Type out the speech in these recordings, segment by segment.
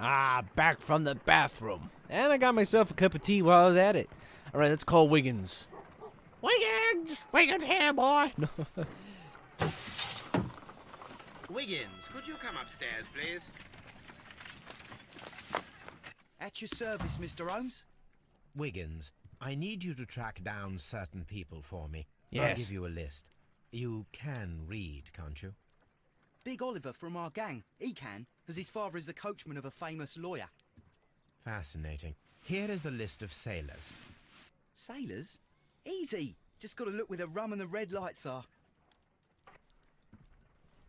Ah, back from the bathroom. And I got myself a cup of tea while I was at it. All right, let's call Wiggins. Wiggins! Wiggins here, boy! Wiggins, could you come upstairs, please? At your service, Mr. Holmes. Wiggins, I need you to track down certain people for me. Yes. I'll give you a list. You can read, can't you? Big Oliver from our gang. He can, as his father is the coachman of a famous lawyer. Fascinating. Here is the list of sailors. Sailors? Easy. Just got to look where the rum and the red lights are.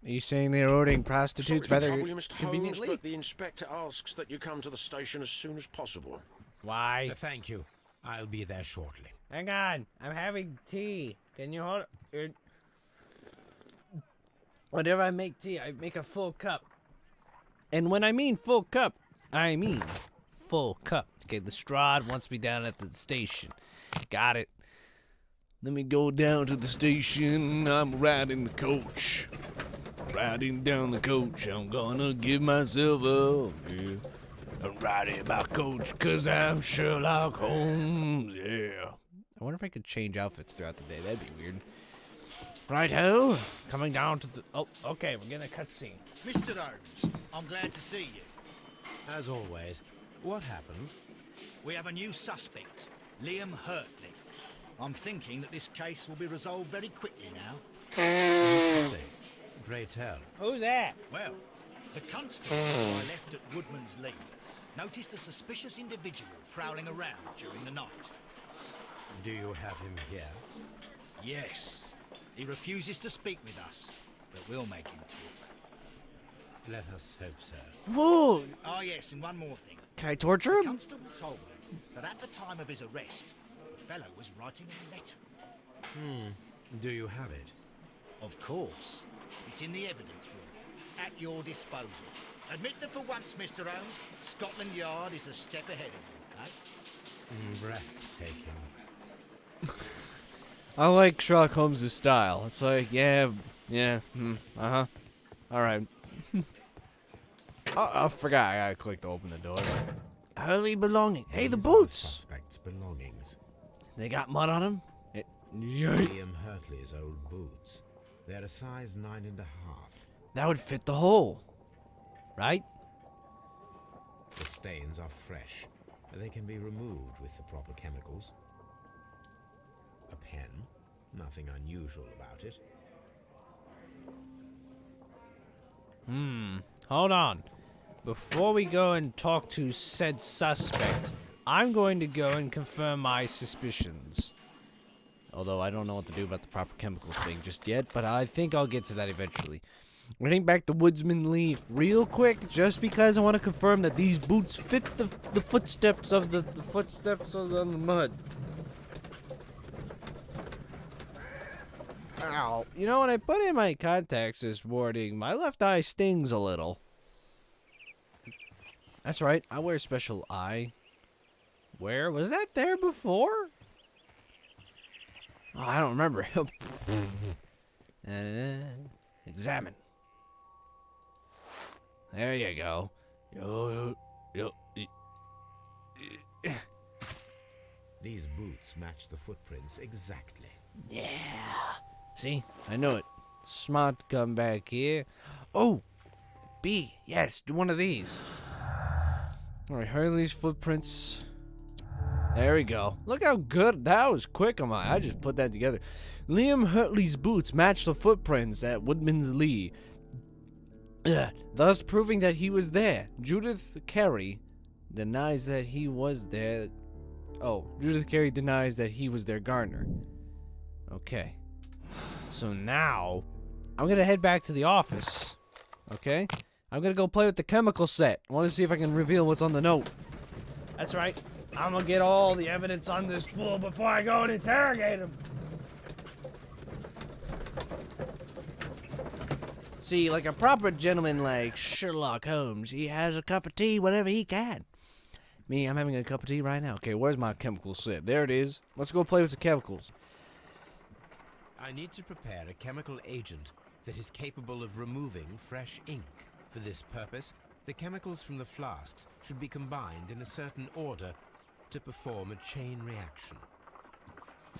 Are you saying they're ordering prostitutes Sorry to rather trouble you, Mr. Holmes, conveniently? but the inspector asks that you come to the station as soon as possible. Why? Thank you. I'll be there shortly. Hang on, I'm having tea. Can you hold it? Whenever I make tea, I make a full cup. And when I mean full cup, I mean full cup. Okay, Lestrade wants me down at the station. Got it. Let me go down to the station. I'm riding the coach. Riding down the coach. I'm gonna give myself up. Yeah. I'm riding my coach 'cause I'm Sherlock Holmes. Yeah. I wonder if I could change outfits throughout the day. That'd be weird. Right-ho. Coming down to the... Oh, okay. We're getting a cutscene. Mr. Holmes, I'm glad to see you. As always, what happened? We have a new suspect, Liam Hurtley. I'm thinking that this case will be resolved very quickly now. Pray tell. Who's that? Well, the constable I left at Woodman's Lee noticed a suspicious individual prowling around during the night. Do you have him here? Yes, he refuses to speak with us, but we'll make him talk. Let us hope so. Whoa. Ah, yes, and one more thing. Can I torture The him? constable told me that at the time of his arrest, the fellow was writing a letter. Do you have it? Of course. It's in the evidence room, at your disposal. Admit that for once, Mr. Holmes, Scotland Yard is a step ahead of you, eh? Breathtaking. I like Sherlock Holmes' style. It's like, yeah, uh-huh. All right. I forgot. I gotta click to open the door. Early belonging. Hey, the These are boots. Suspect's belongings. They got mud on them. Liam Hurtley's old boots. They're a size 9.5. That would fit the hole, right? The stains are fresh. They can be removed with the proper chemicals. A pen. Nothing unusual about it. Hold on. Before we go and talk to said suspect, I'm going to go and confirm my suspicions. Although I don't know what to do about the proper chemicals thing just yet, but I think I'll get to that eventually. We're heading back to Woodsman Lee real quick, just because I want to confirm that these boots fit the footsteps of the footsteps on the mud. Ow. You know, when I put in my contacts this morning, my left eye stings a little. That's right, I wear special eye. Where? Was that there before? Oh, I don't remember. Examine. There you go. These boots match the footprints exactly. Yeah. See? I know it. Smart to come back here. Oh! B. Yes, do one of these. Alright, Hurley's footprints. There we go. Look how good. That was quick on my. I just put that together. Liam Hurtley's boots match the footprints at Woodman's Lee. Thus proving that he was there. Judith Carey denies that he was there. Oh, Judith Carey denies that he was their gardener. Okay. So now, I'm going to head back to the office. Okay? I'm going to go play with the chemical set. I want to see if I can reveal what's on the note. That's right. I'm going to get all the evidence on this fool before I go and interrogate him. See, like a proper gentleman like Sherlock Holmes, he has a cup of tea whenever he can. Me, I'm having a cup of tea right now. Okay, where's my chemical set? There it is. Let's go play with the chemicals. I need to prepare a chemical agent that is capable of removing fresh ink. For this purpose, The chemicals from the flasks should be combined in a certain order to perform a chain reaction.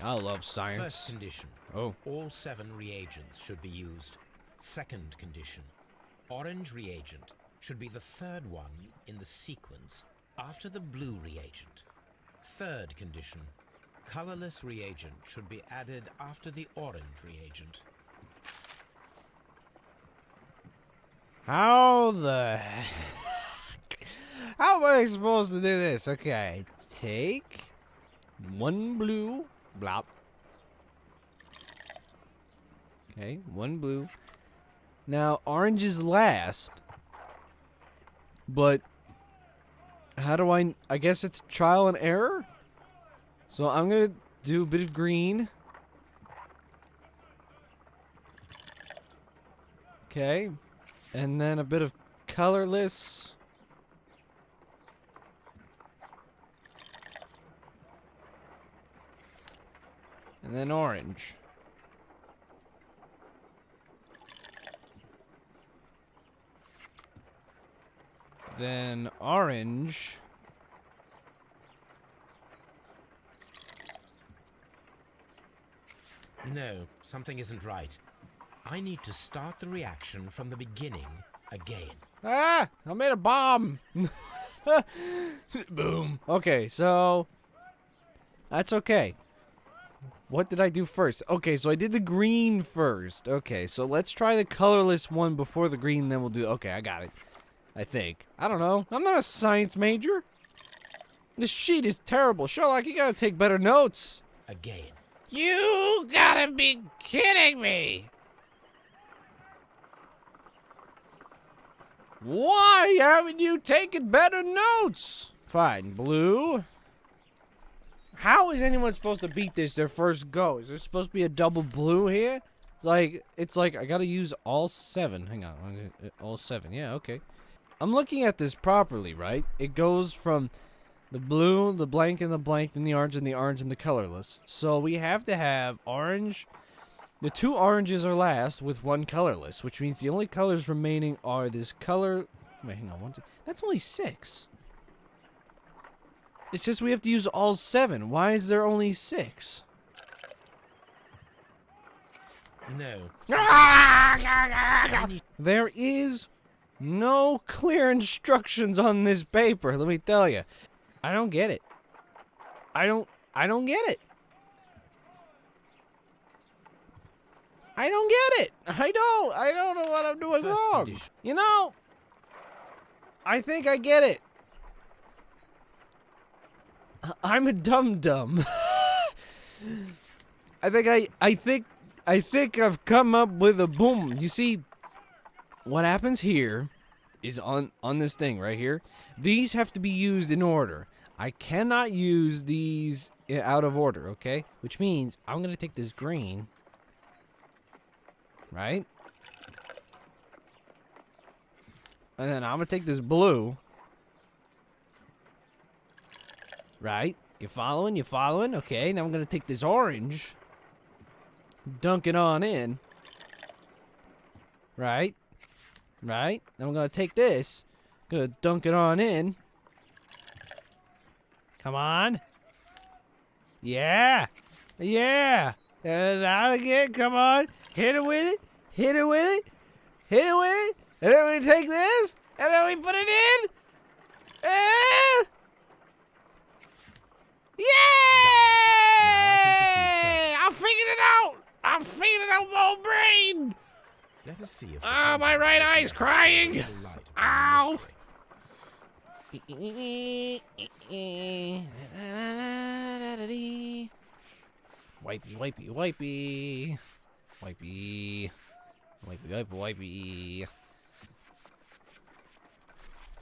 I love First science. condition. Oh. All 7 reagents should be used. Second condition. Orange reagent should be the third one in the sequence after the blue reagent. Third condition. Colorless reagent should be added after the orange reagent. How the heck? How am I supposed to do this? Okay, take 1 blue, blop. Okay, 1 blue. Now, orange is last. But how do I guess it's trial and error? So I'm going to do a bit of green. Okay. And then a bit of colorless. And then orange. Then orange. No, something isn't right. I need to start the reaction from the beginning again. Ah! I made a bomb! Boom. Okay, so... That's okay. What did I do first? Okay, so I did the green first. Okay, so let's try the colorless one before the green, then we'll do... Okay, I got it. I think. I don't know. I'm not a science major. This sheet is terrible. Sherlock, you gotta take better notes. Again. You gotta be kidding me! Why haven't you taken better notes? Fine, blue. How is anyone supposed to beat this their first go? Is there supposed to be a double blue here? It's like I gotta use all 7. Hang on, all 7. Yeah, okay. I'm looking at this properly, right? It goes from the blue, the blank, and the orange, and the colorless. So we have to have orange. The 2 oranges are last with 1 colorless, which means the only colors remaining are this color. Wait, hang on. 1, 2. That's only 6. It's just we have to use all 7. Why is there only 6? No. There is no clear instructions on this paper, let me tell you. I don't get it. I don't get it. I don't get it. I don't know what I'm doing First wrong. condition. You know, I think I get it. I'm a dum-dum. I think I've come up with a boom. You see, what happens here is on this thing right here. These have to be used in order. I cannot use these out of order, okay? Which means I'm going to take this green, right? And then I'm going to take this blue, right? You following? You following? Okay, now I'm going to take this orange, dunk it on in, right? Right? Then I'm going to take this, going to dunk it on in. Come on. Yeah. Yeah. Out again. Come on. Hit it with it. Hit it with it. Hit it with it. And then we take this. And then we put it in. And... Yay! I figured it out. I figured it out with my own brain. Let us see if Ah, my right eye's crying. Ow. Wipey, wipey, wipey. Wipey. Wipey, wipey, wipey.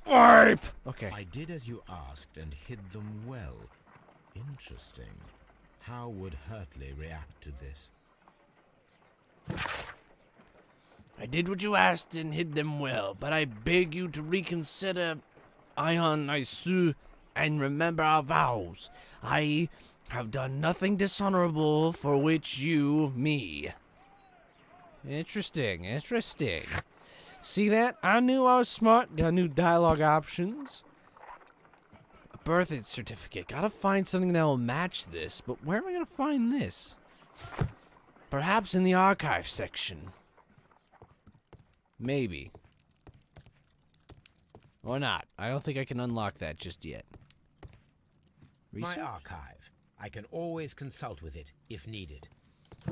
Wipe! Okay. I did as you asked and hid them well. Interesting. How would Hurtley react to this? I did what you asked and hid them well, but I beg you to reconsider. Ion, I sue, and remember our vows. I have done nothing dishonorable for which you, me. Interesting, interesting. See that? I knew I was smart. Got new dialogue options. A birth certificate. Gotta find something that will match this. But where am I gonna find this? Perhaps in the archive section. Maybe. Or not. I don't think I can unlock that just yet. Research? My archive. I can always consult with it if needed.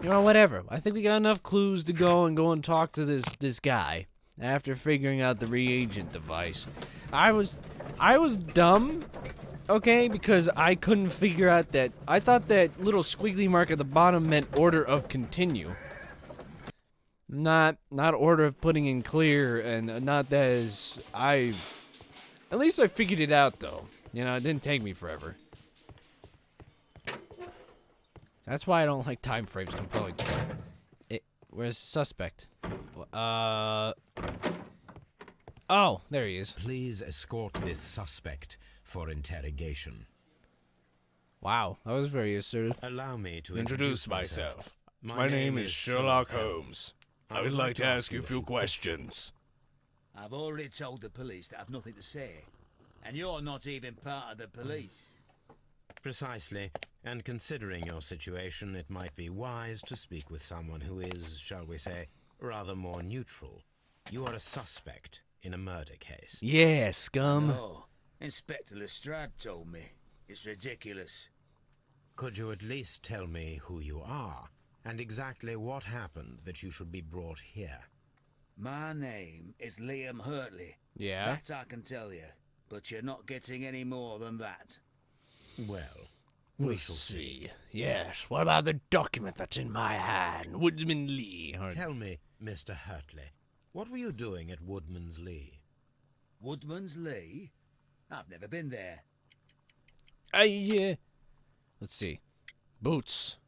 You know, whatever. I think we got enough clues to go and talk to this guy after figuring out the reagent device. I was dumb, okay, because I couldn't figure out that. I thought that little squiggly mark at the bottom meant order of continue. Not order of putting in clear, and not that as I. At least I figured it out though. You know, it didn't take me forever. That's why I don't like time frames compelling. Where's the suspect? Oh, there he is. Please escort this suspect for interrogation. Wow, that was very assertive. Allow me to Introduce myself. My name is Sherlock Holmes. I would like to ask you a few questions. I've already told the police that I've nothing to say. And you're not even part of the police. Precisely. And considering your situation, it might be wise to speak with someone who is, shall we say, rather more neutral. You are a suspect in a murder case. Yeah, scum. No, Inspector Lestrade told me. It's ridiculous. Could you at least tell me who you are, and exactly what happened that you should be brought here? My name is Liam Hurtley. Yeah? That I can tell you. But you're not getting any more than that. Well, We'll see. Yes. What about the document that's in my hand? Woodman Lee. Tell me, Mr. Hurtley, what were you doing at Woodman's Lee? Woodman's Lee? I've never been there. Let's see. Boots.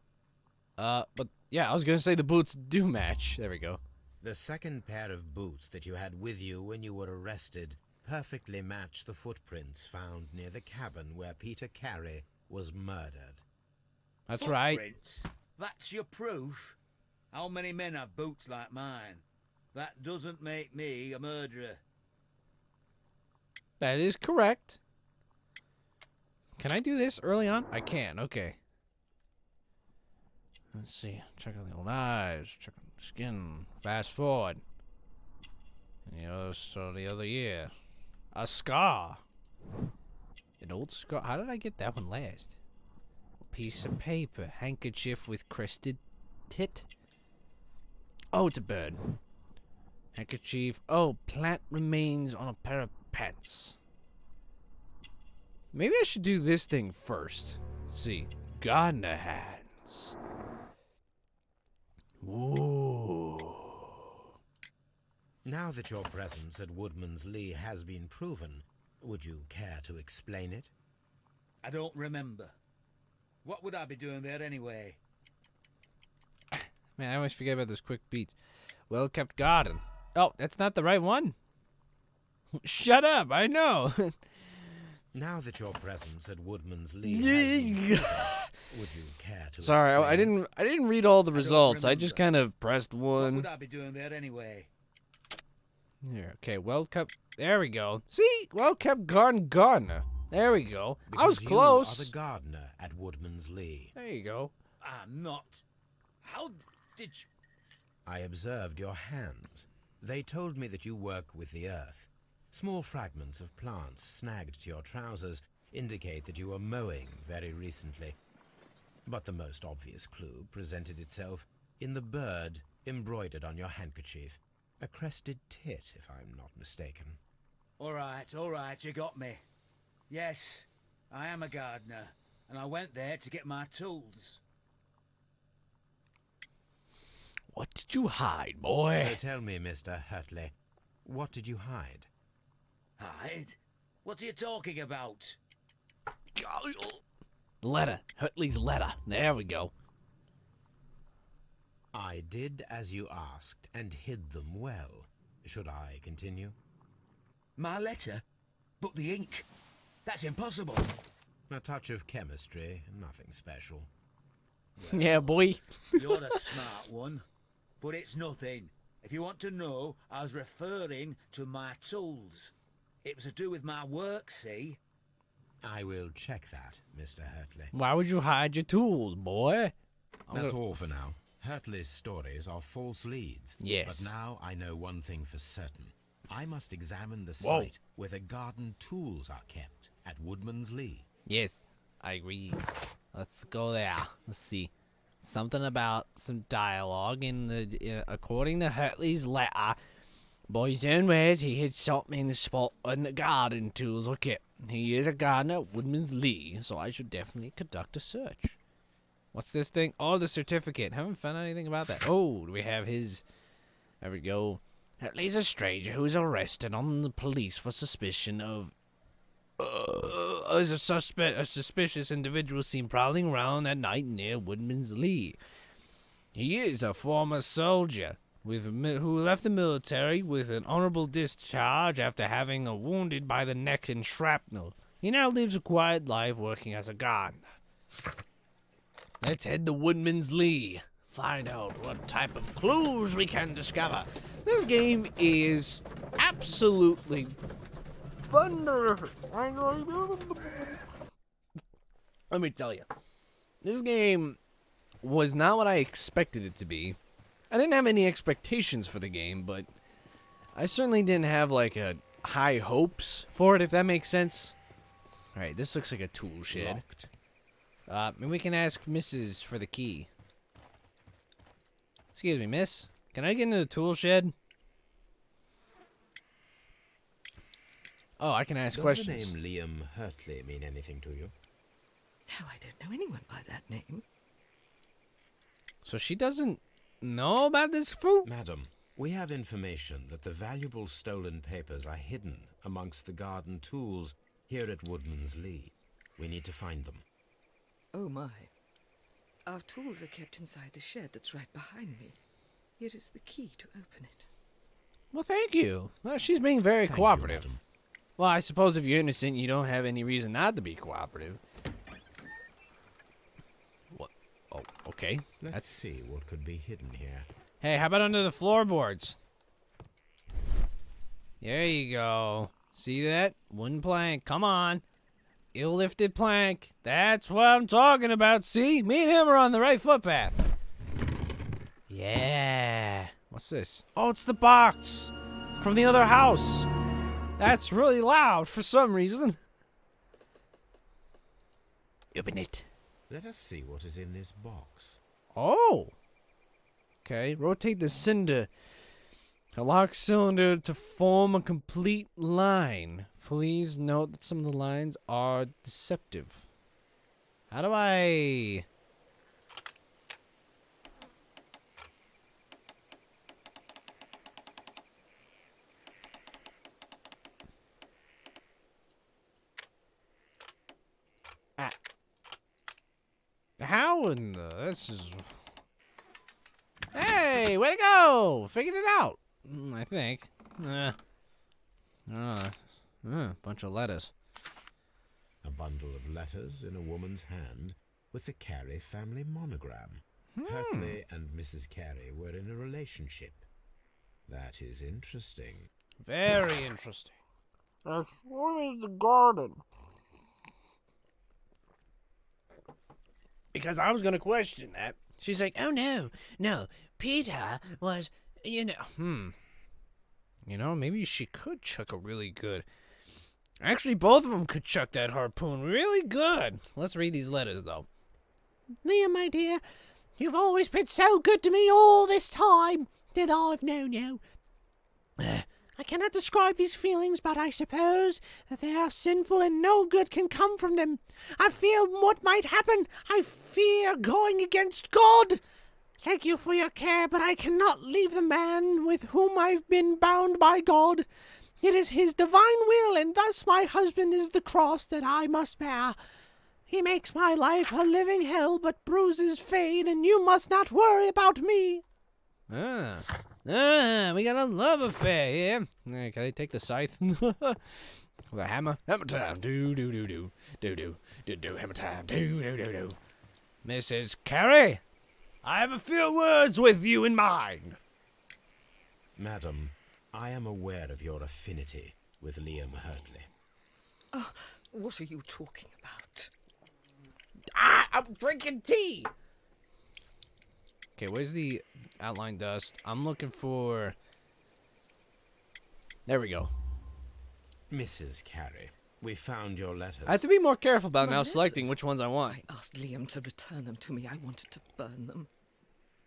But yeah, I was gonna say the boots do match. There we go. The second pair of boots that you had with you when you were arrested perfectly match the footprints found near the cabin where Peter Carey was murdered. That's right. Footprints? That's your proof? How many men have boots like mine? That doesn't make me a murderer. That is correct. Can I do this early on? I can. Okay. Let's see. Check out the old eyes. Check out the skin. Fast forward. So the other year. A scar. An old scar. How did I get that one last? Piece of paper. Handkerchief with crested tit. Oh, it's a bird. Handkerchief. Oh, plant remains on a pair of pants. Maybe I should do this thing first. Let's see. Gardener hands. Ooh. Now that your presence at Woodman's Lee has been proven, would you care to explain it? I don't remember. What would I be doing there anyway? Man, I always forget about those quick beats. Well-kept garden. Oh, that's not the right one. Shut up, I know. Now that your presence at Woodman's Lee has been proven, would you care to Sorry, explain I didn't read all the don't results. I just remember. kind of pressed What one. would I be doing there anyway? Here, okay, well-kept. There we go. See? Well-kept gardener. There we go. I was Because close. You are the gardener at Woodman's Lee. There you go. I'm not. How did you... I observed your hands. They told me that you work with the earth. Small fragments of plants snagged to your trousers indicate that you were mowing very recently. But the most obvious clue presented itself in the bird embroidered on your handkerchief. A crested tit, if I'm not mistaken. All right, you got me. Yes, I am a gardener, and I went there to get my tools. What did you hide, boy? So tell me, Mr. Hurtley, what did you hide? Hide? What are you talking about? Letter. Hurtley's letter. There we go. I did as you asked and hid them well. Should I continue? My letter? But the ink? That's impossible. A touch of chemistry, nothing special. Yeah, boy. You're a smart one, but it's nothing. If you want to know, I was referring to my tools. It was to do with my work, see? I will check that, Mr. Hurtley. Why would you hide your tools, boy? That's all for now. Hurtley's stories are false leads. Yes. But now I know one thing for certain. I must examine the Whoa. site where the garden tools are kept at Woodman's Lee. Yes, I agree. Let's go there. Let's see. Something about some dialogue in the according to Hurtley's letter. By his own words, he had shot me in the spot when the garden tools are kept. He is a gardener at Woodman's Lee, so I should definitely conduct a search. What's this thing? Oh, the certificate. Haven't found anything about that. Oh, do we have his... There we go. Hurtley's a stranger who is arrested on the police for suspicion of... a suspicious individual seen prowling around at night near Woodman's Lee. He is a former soldier who left the military with an honorable discharge after having a wounded by the neck in shrapnel. He now lives a quiet life working as a gardener. Let's head to Woodman's Lee. Find out what type of clues we can discover. This game is absolutely thunder. Let me tell you, this game was not what I expected it to be. I didn't have any expectations for the game, but I certainly didn't have like a high hopes for it, if that makes sense. All right, this looks like a tool shed. Maybe we can ask Mrs. for the key. Excuse me, miss. Can I get into the tool shed? Oh, I can ask questions. Does the name Liam Hurtley mean anything to you? No, I don't know anyone by that name. So she doesn't know about this fruit? Madam, we have information that the valuable stolen papers are hidden amongst the garden tools here at Woodman's Lee. We need to find them. Oh my. Our tools are kept inside the shed that's right behind me. Here is the key to open it. Well, thank you. Well, she's being very Thank cooperative. you, madam. Well, I suppose if you're innocent, you don't have any reason not to be cooperative. What? Oh, okay. Let's see what could be hidden here. Hey, how about under the floorboards? There you go. See that? Wooden plank. Come on. Ill-lifted plank. That's what I'm talking about. See? Me and him are on the right footpath. Yeah. What's this? Oh, it's the box from the other house. That's really loud for some reason. Open it. Let us see what is in this box. Oh. Okay. Rotate the cinder. A lock cylinder to form a complete line. Please note that some of the lines are deceptive. How do I... How in the... This is... Hey, way to go! Figured it out, I think. Bunch of letters. A bundle of letters in a woman's hand with the Carey family monogram. Hurtley and Mrs. Carey were in a relationship. That is interesting. Very interesting. That's what is the garden? Because I was going to question that. She's like, oh, no, Peter was, You know, maybe she could chuck a really good... Actually, both of them could chuck that harpoon really good. Let's read these letters, though. Liam, my dear, you've always been so good to me all this time that I've known you. I cannot describe these feelings, but I suppose that they are sinful and no good can come from them. I fear what might happen. I fear going against God. Thank you for your care, but I cannot leave the man with whom I've been bound by God. It is his divine will, and thus my husband is the cross that I must bear. He makes my life a living hell, but bruises fade, and you must not worry about me. We got a love affair here. Can I take the scythe? The hammer? Hammer time. Do. Hammer time. Do. Mrs. Carey, I have a few words with you in mind. Madam, I am aware of your affinity with Liam Hurtley. What are you talking about? I'm drinking tea! Okay, where's the outline dust? I'm looking for... There we go. Mrs. Carey, we found your letters. I have to be more careful about My now selecting letters? which ones I want. I asked Liam to return them to me. I wanted to burn them.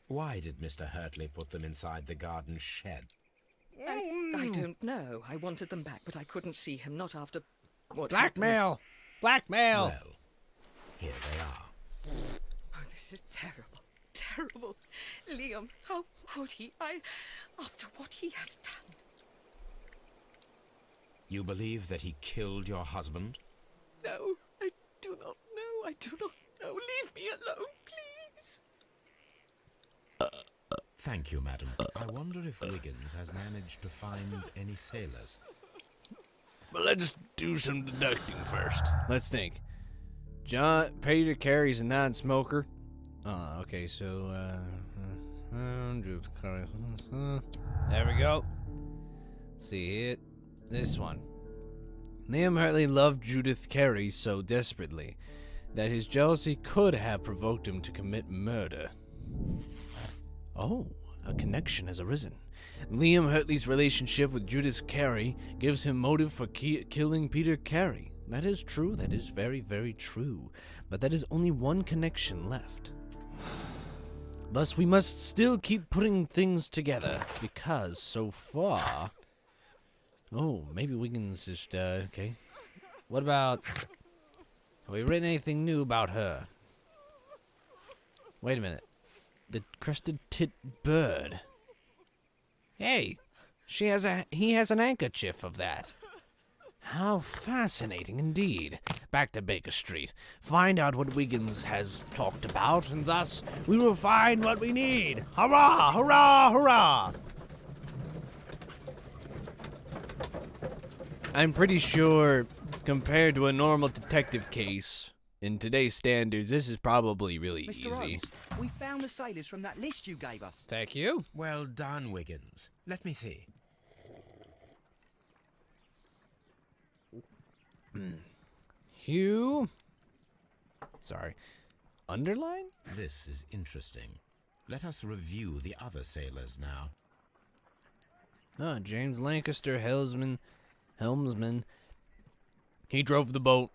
Why did Mr. Hurtley put them inside the garden shed? I don't know. I wanted them back, but I couldn't see him, not after what Blackmail! Blackmail! Well, here they are. happened. Oh, this is terrible. Terrible. Liam, how could he? After what he has done. You believe that he killed your husband? No, I do not know. I do not know. Leave me alone, please. Thank you, madam. I wonder if Wiggins has managed to find any sailors. But let's do some deducting first. Let's think. Peter Carey's a non-smoker. Okay, so, there we go. Let's see it. This one. Liam Hurtley loved Judith Carey so desperately that his jealousy could have provoked him to commit murder. Oh, a connection has arisen. Liam Hurtley's relationship with Judith Carey gives him motive for killing Peter Carey. That is true. That is very, very true. But that is only one connection left. Thus, we must still keep putting things together, because so far... Oh, maybe we can just, okay. What about... Have we written anything new about her? Wait a minute. The crested tit bird. Hey, he has an handkerchief of that. How fascinating indeed. Back to Baker Street. Find out what Wiggins has talked about, and thus we will find what we need. Hurrah! Hurrah! Hurrah! I'm pretty sure, compared to a normal detective case, in today's standards, this is probably really Mr. easy. Holmes, we found the sailors from that list you gave us. Thank you. Well done, Wiggins. Let me see. Hugh. Sorry. Underline? This is interesting. Let us review the other sailors now. James Lancaster, helmsman. He drove the boat.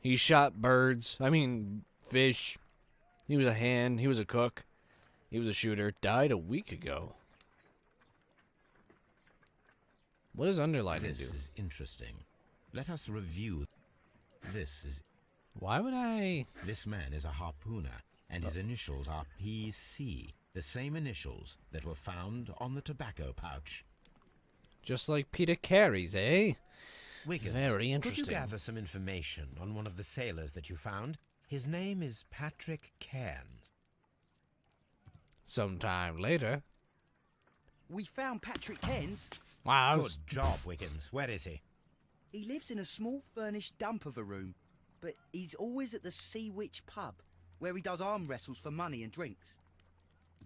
He shot fish. He was a hand. He was a cook. He was a shooter. Died a week ago. What does underline do? This is interesting. Let us review. This is... Why would I... This man is a harpooner, and his initials are PC, the same initials that were found on the tobacco pouch. Just like Peter Carey's, eh? Wiggins, Very interesting. could you gather some information on one of the sailors that you found? His name is Patrick Cairns. Sometime later. We found Patrick Cairns. Wow. Good job, Wiggins. Where is he? He lives in a small furnished dump of a room, but he's always at the Sea Witch pub, where he does arm wrestles for money and drinks.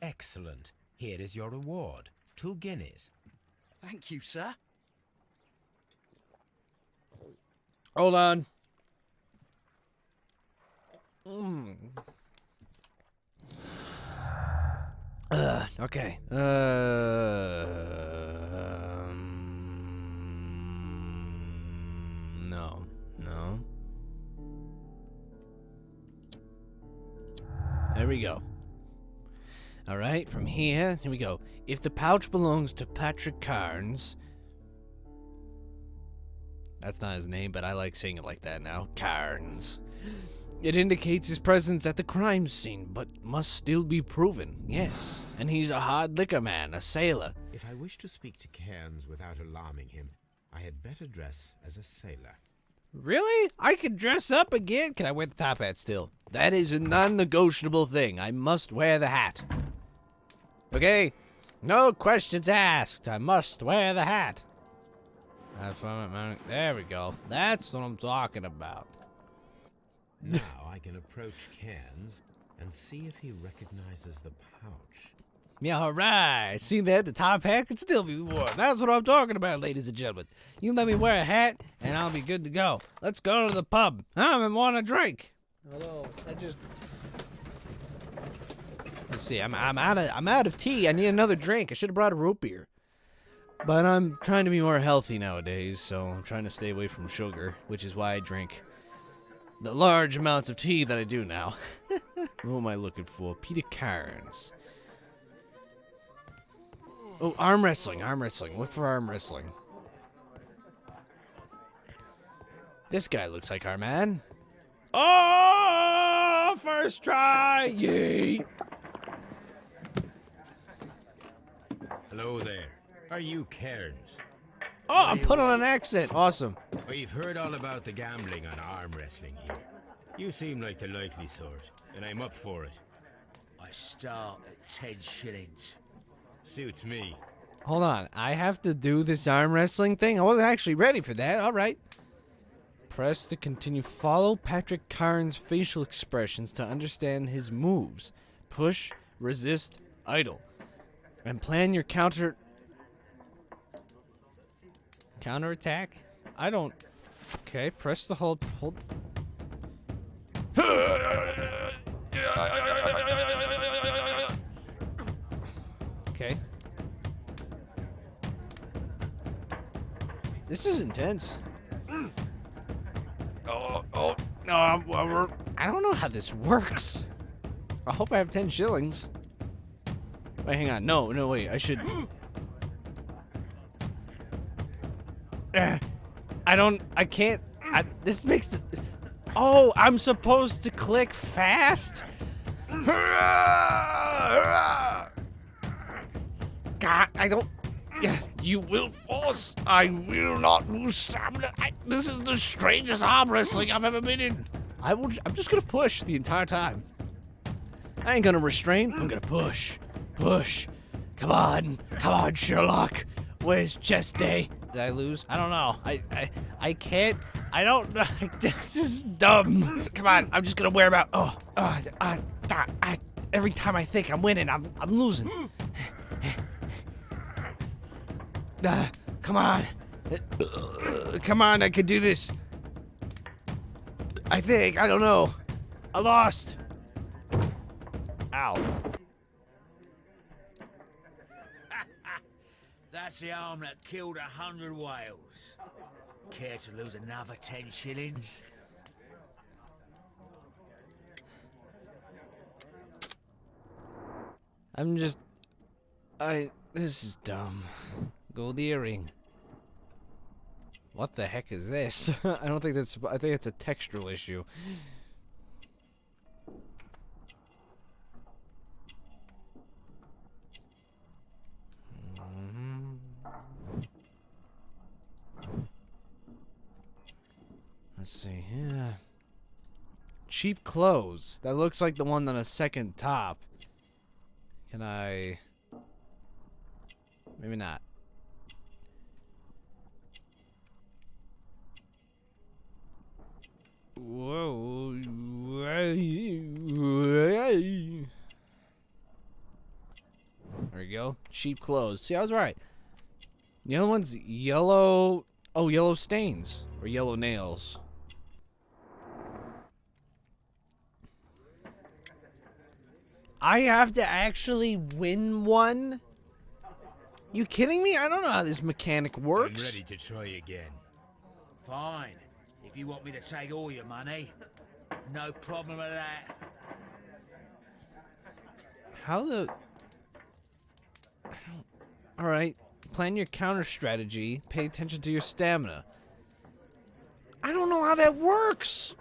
Excellent. Here is your reward. 2 guineas. Thank you, sir. Hold on. Okay. No. There we go. All right, from here we go. If the pouch belongs to Patrick Cairns... That's not his name, but I like saying it like that now. Cairns. It indicates his presence at the crime scene, but must still be proven. Yes, and he's a hard liquor man, a sailor. If I wish to speak to Cairns without alarming him, I had better dress as a sailor. Really? I can dress up again? Can I wear the top hat still? That is a non-negotiable thing. I must wear the hat. Okay? No questions asked. I must wear the hat. There we go. That's what I'm talking about. Now I can approach Cairns and see if he recognizes the pouch. Yeah, all right. See that? The top hat can still be worn. That's what I'm talking about, ladies and gentlemen. You let me wear a hat, and I'll be good to go. Let's go to the pub. I want a drink. Although I just. Let's see. I'm out of tea. I need another drink. I should have brought a root beer. But I'm trying to be more healthy nowadays, so I'm trying to stay away from sugar, which is why I drink the large amounts of tea that I do now. Who am I looking for? Peter Carnes. Oh, arm wrestling. Look for arm wrestling. This guy looks like our man. Oh, first try. Yay. Hello there. Are you Cairns? Oh, I'm put on an accent. Awesome. We've heard all about the gambling on arm wrestling here. You seem like the likely sort, and I'm up for it. I start at 10 shillings. Suits me. Hold on. I have to do this arm wrestling thing? I wasn't actually ready for that. All right. Press to continue. Follow Patrick Carnes' facial expressions to understand his moves. Push, resist, idle. And plan your counterattack? I don't... Okay, press the hold... Okay. This is intense. No, I don't know how this works. I hope I have 10 shillings. Wait, hang on. No, wait. I should... I can't... this makes... Oh, I'm supposed to click fast? God, I don't... Yeah, you will force. I will not lose stamina. This is the strangest arm wrestling I've ever been in. I'm just gonna push the entire time. I ain't gonna restrain. I'm gonna push. Push. Come on, Sherlock. Where's chest day? Did I lose? I don't know. I can't. I don't know. This is dumb. Come on. I'm just gonna wear him out. Every time I think I'm winning, I'm losing. Come on. Come on, I can do this. I think. I don't know. I lost. Ow. That's the arm that killed 100 whales. Care to lose another 10 shillings? This is dumb. Gold earring. What the heck is this? I think it's a textural issue. Let's see here. Cheap clothes. That looks like the one on a second top. Can I... Maybe not. Whoa. There we go. Cheap clothes. See, I was right. The other one's yellow... Oh, yellow stains. Or yellow nails. I have to actually win one? You kidding me? I don't know how this mechanic works. I'm ready to try again. Fine. If you want me to take all your money, no problem with that. How the... Alright. Plan your counter strategy. Pay attention to your stamina. I don't know how that works!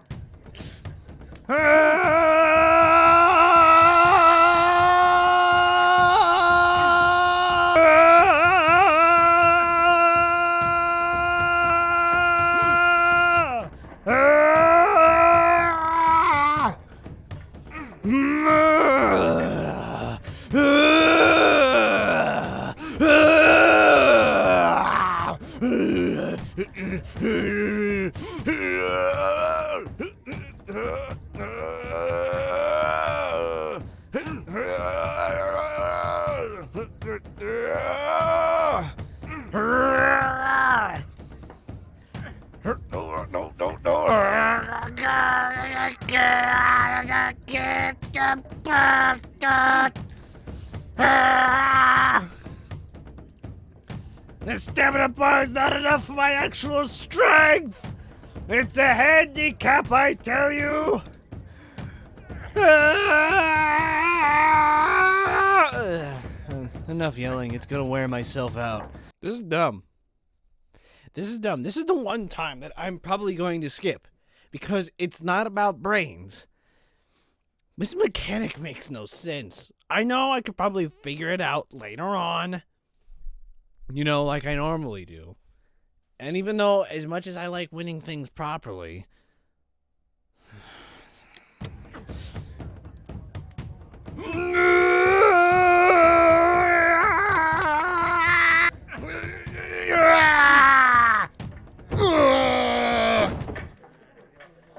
The stamina bar is not enough for my actual strength! It's a handicap, I tell you! Enough yelling, it's gonna wear myself out. This is dumb. This is dumb. This is the one time that I'm probably going to skip. Because it's not about brains. This mechanic makes no sense. I know I could probably figure it out later on. You know, like I normally do. And even though, as much as I like winning things properly...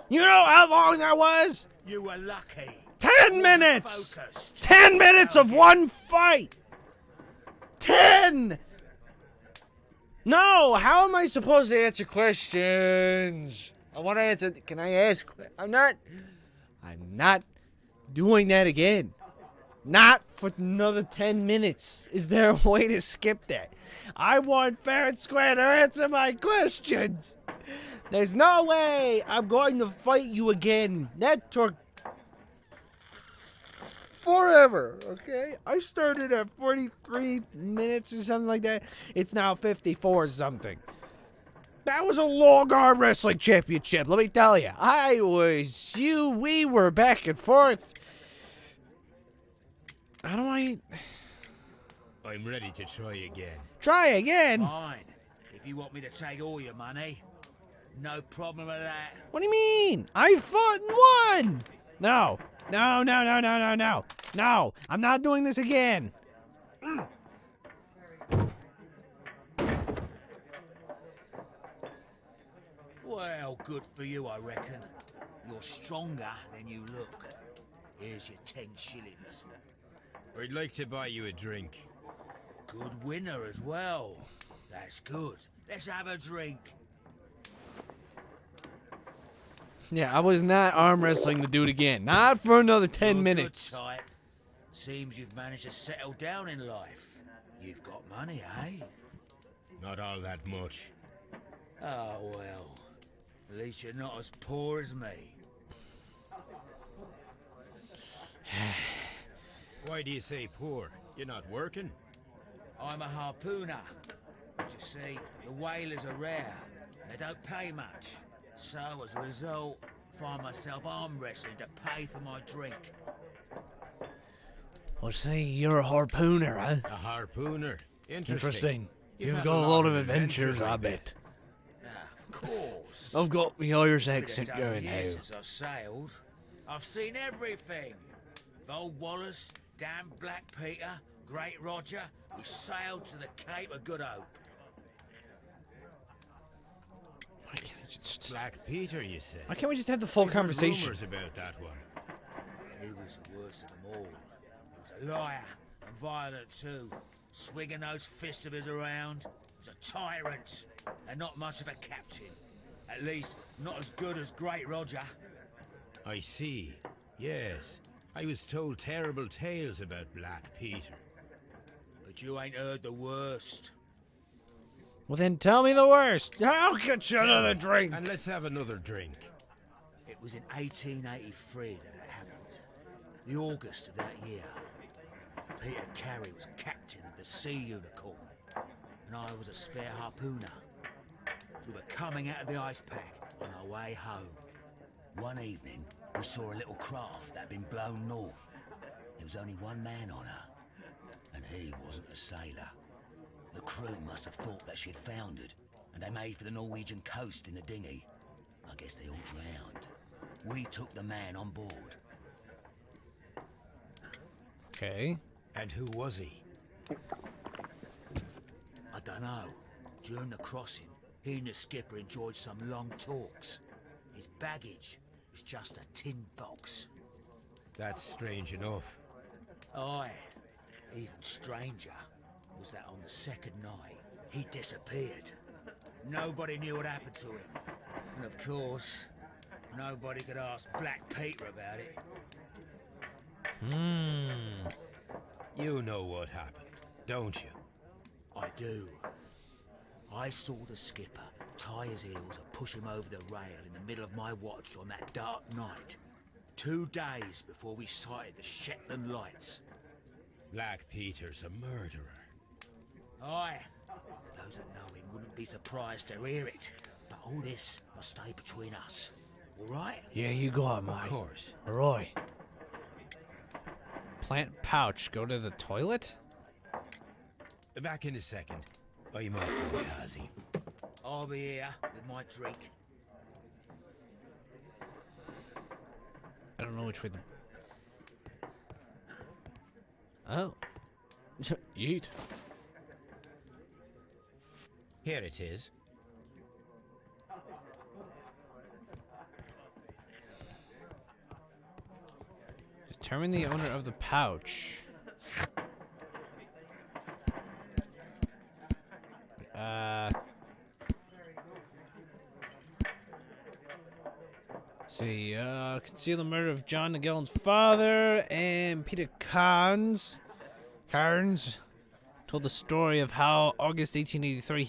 You know how long that was? You were lucky. 10 minutes! Focused. 10 minutes of one fight! 10! No, how am I supposed to answer questions? I want to answer. Can I ask? I'm not doing that again. Not for another 10 minutes. Is there a way to skip that? I want fair and square to answer my questions. There's no way I'm going to fight you again. That took forever, okay? I started at 43 minutes or something like that. It's now 54 something. That was a long arm wrestling championship, let me tell you. We were back and forth. How do I... I'm ready to try again. Try again? Fine. If you want me to take all your money, no problem with that. What do you mean? I fought and won! No. No, no, no, no, no, no. No, I'm not doing this again. Well, good for you, I reckon. You're stronger than you look. Here's your 10 shillings. I'd like to buy you a drink. Good winner as well. That's good. Let's have a drink. Yeah, I was not arm wrestling the dude again. Not for another 10 You're minutes. Good type. Seems you've managed to settle down in life. You've got money, eh? Not all that much. Oh, well. At least you're not as poor as me. Why do you say poor? You're not working? I'm a harpooner. But you see, the whalers are rare. They don't pay much. So, as a result, find myself arm wrestling to pay for my drink. Well, see, you're a harpooner, huh? A harpooner. Interesting. You've had got a lot of adventures, I I bet. Of course. I've got the Irish Been a accent dozen going years now. since I've sailed. I've seen everything. Old Wallace, Dan Black Peter, Great Roger, we sailed to the Cape of Good Hope. Why can't I just... Black Peter, you say? Why can't we just have the full I've heard conversation? Rumors about that one. He was the worst of them all. He was a liar and violent too, swinging those fists of his around. He was a tyrant and not much of a captain. At least, not as good as Great Roger. I see. Yes. I was told terrible tales about Black Peter. But you ain't heard the worst. Well, then tell me the worst. I'll get you another drink. And let's have another drink. It was in 1883 that it happened. The August of that year. Peter Carey was captain of the Sea Unicorn, and I was a spare harpooner. We were coming out of the ice pack on our way home. One evening, we saw a little craft that had been blown north. There was only one man on her, and he wasn't a sailor. The crew must have thought that she'd foundered, and they made for the Norwegian coast in the dinghy. I guess they all drowned. We took the man on board. Okay. And who was he? I don't know. During the crossing, he and the skipper enjoyed some long talks. His baggage was just a tin box. That's strange enough. Aye. Even stranger was that on the second night, he disappeared. Nobody knew what happened to him. And of course, nobody could ask Black Peter about it. You know what happened, don't you? I do. I saw the skipper tie his heels and push him over the rail in the middle of my watch on that dark night. 2 days before we sighted the Shetland lights. Black Peter's a murderer. Aye. Those that know him wouldn't be surprised to hear it. But all this must stay between us. All right? Yeah, you go on, mate. Of course. Roy. Plant pouch. Go to the toilet? Back in a second. I'm off to the Kazi. I'll be here with my drink. I don't know which way the... Oh. Yeet. Here it is. Determine the owner of the pouch. See, conceal the murder of John Nagel's father, and Peter Carnes told the story of how August 1883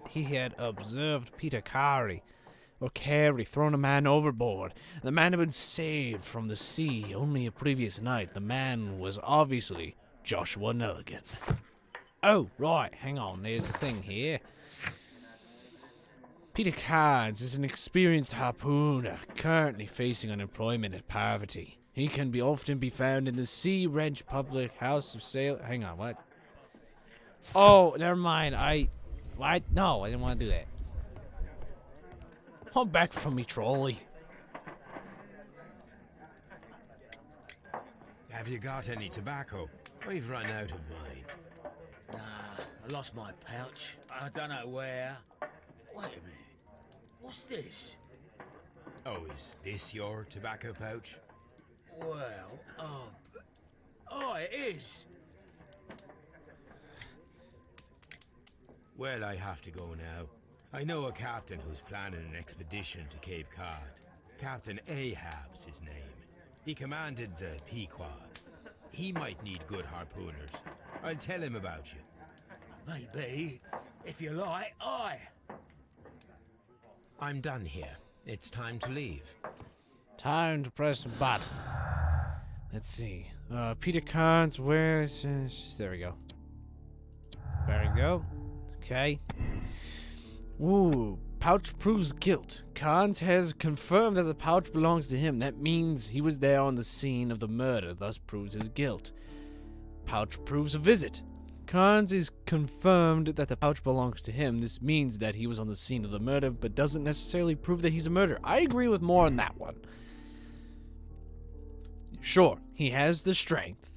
he had observed Peter Carey thrown a man overboard. The man had been saved from the sea only a previous night. The man was obviously Joshua Nelligan. Oh, right, hang on, there's a thing here. Peter Carnes is an experienced harpooner, currently facing unemployment and poverty. He can often be found in the Sea Wrench Public House of Sale. Hang on, what? Oh, never mind. No, I didn't want to do that. Come back from me, trolley. Have you got any tobacco? I've run out of mine. Nah, I lost my pouch. I don't know where. Wait a minute. What's this? Oh, is this your tobacco pouch? Well, it is. Well, I have to go now. I know a captain who's planning an expedition to Cape Cod. Captain Ahab's his name. He commanded the Pequod. He might need good harpooners. I'll tell him about you. Maybe. If you like, aye. I'm done here. It's time to leave. Time to press the button. Let's see. Peter Carnes, where's... there we go. There we go. Okay. Ooh, pouch proves guilt. Carnes has confirmed that the pouch belongs to him. That means he was there on the scene of the murder, thus proves his guilt. Pouch proves a visit. Carnes is confirmed that the pouch belongs to him. This means that he was on the scene of the murder, but doesn't necessarily prove that he's a murderer. I agree with more on that one. Sure, he has the strength.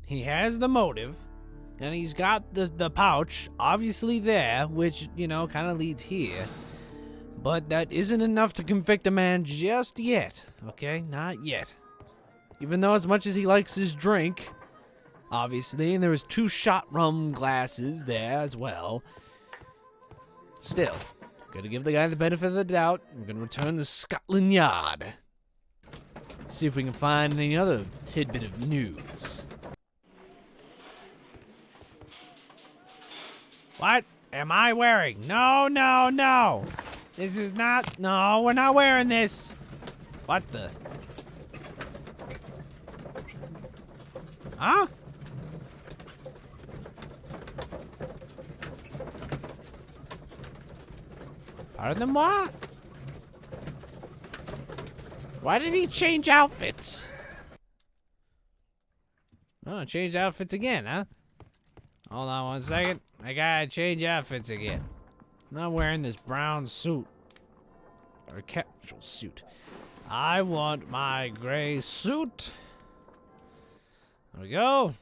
He has the motive. And he's got the pouch, obviously there, which, you know, kind of leads here. But that isn't enough to convict a man just yet. Okay? Not yet. Even though as much as he likes his drink... obviously, and there was 2 shot rum glasses there as well. Still, gotta give the guy the benefit of the doubt. We're gonna return to Scotland Yard. See if we can find any other tidbit of news. What am I wearing? No, no, no! This is not... no, we're not wearing this! What the... huh? Pardon what? Why did he change outfits? Oh, change outfits again, huh? Hold on 1 second. I gotta change outfits again. I'm not wearing this brown suit. Or casual suit. I want my gray suit. There we go.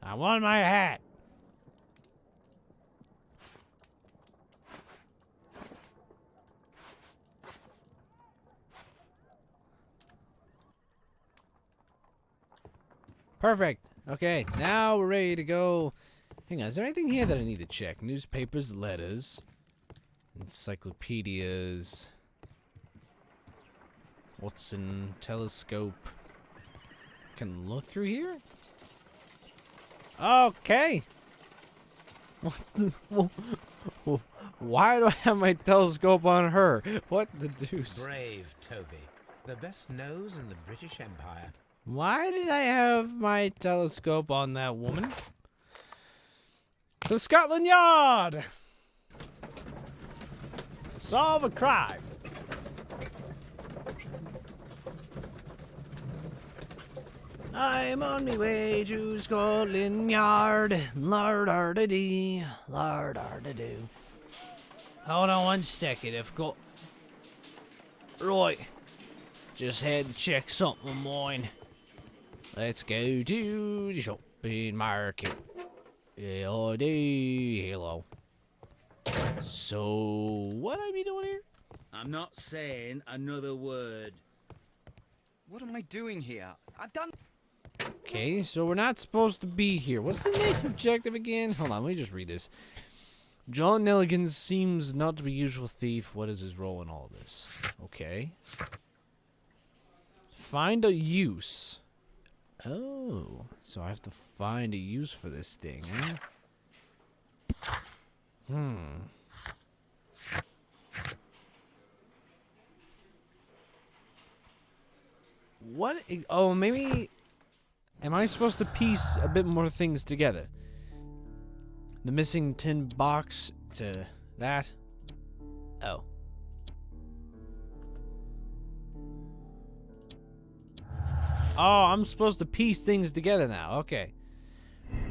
I want my hat. Perfect. Okay, now we're ready to go. Hang on, is there anything here that I need to check? Newspapers, letters, encyclopedias, Watson telescope, can look through here? Okay. What the... Why do I have my telescope on her? What the deuce? Brave Toby. The best nose in the British Empire. Why did I have my telescope on that woman? To Scotland Yard! To solve a crime. I'm on my way to Scotland Yard. Lard-ar-da-dee, lard-ar-da-doo. Hold on one second, I've got... Right. Just had to check something of mine. Let's go to the shopping market. Hello. So, what I be doing here? I'm not saying another word. What am I doing here? I've done... Okay, so we're not supposed to be here. What's the main objective again? Hold on, let me just read this. John Nelligan seems not to be a usual thief. What is his role in all this? Okay. Find a use. Oh, so I have to find a use for this thing, huh? What? Oh, maybe... Am I supposed to piece a bit more things together? The missing tin box to that? Oh. Oh, I'm supposed to piece things together now. Okay.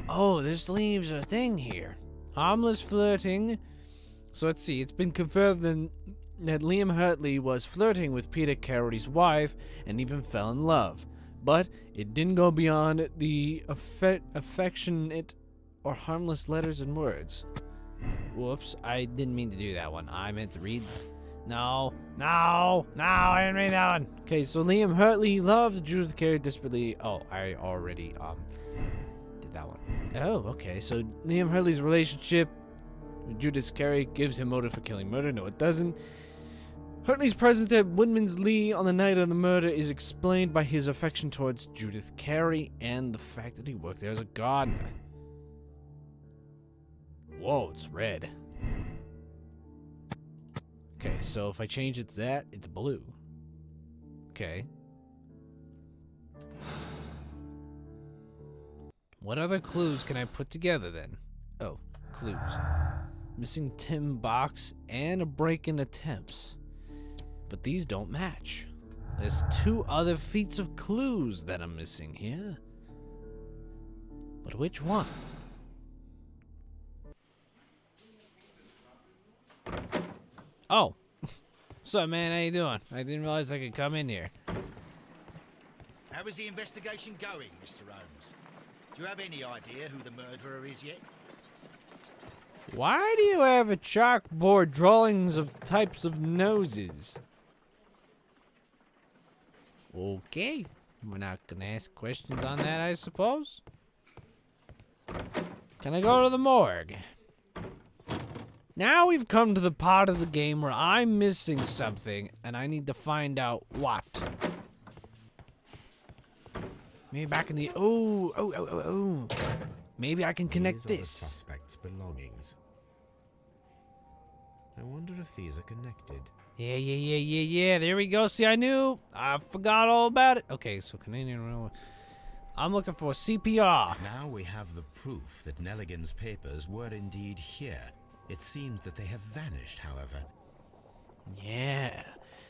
Oh, this leaves a thing here. Harmless flirting. So let's see. It's been confirmed that Liam Hurtley was flirting with Peter Carroll's wife and even fell in love. But it didn't go beyond the affectionate or harmless letters and words. Whoops, I didn't mean to do that one. I meant to read... No, I didn't read that one. Okay, so Liam Hurtley loves Judith Carey desperately. Oh, I already did that one. Oh, okay, so Liam Hurtley's relationship with Judith Carey gives him motive for killing murder. No, it doesn't. Hurtley's presence at Woodman's Lee on the night of the murder is explained by his affection towards Judith Carey and the fact that he worked there as a gardener. Whoa, it's red. Okay, so if I change it to that, it's blue. Okay. What other clues can I put together then? Oh, clues. Missing tin box and a break-in attempts. But these don't match. There's 2 other feats of clues that I'm missing here. But which one? Oh. What's up, man? How you doing? I didn't realize I could come in here. How is the investigation going, Mr. Holmes? Do you have any idea who the murderer is yet? Why do you have a chalkboard drawings of types of noses? Okay. We're not gonna ask questions on that, I suppose. Can I go to the morgue? Now we've come to the part of the game where I'm missing something, and I need to find out what. Maybe back in the... Oh. Maybe I can connect These are this. the suspect's belongings. I wonder if these are connected. Yeah. There we go. See, I knew. I forgot all about it. Okay, so Canadian... I'm looking for CPR. Now we have the proof that Nelligan's papers were indeed here. It seems that they have vanished, however. Yeah.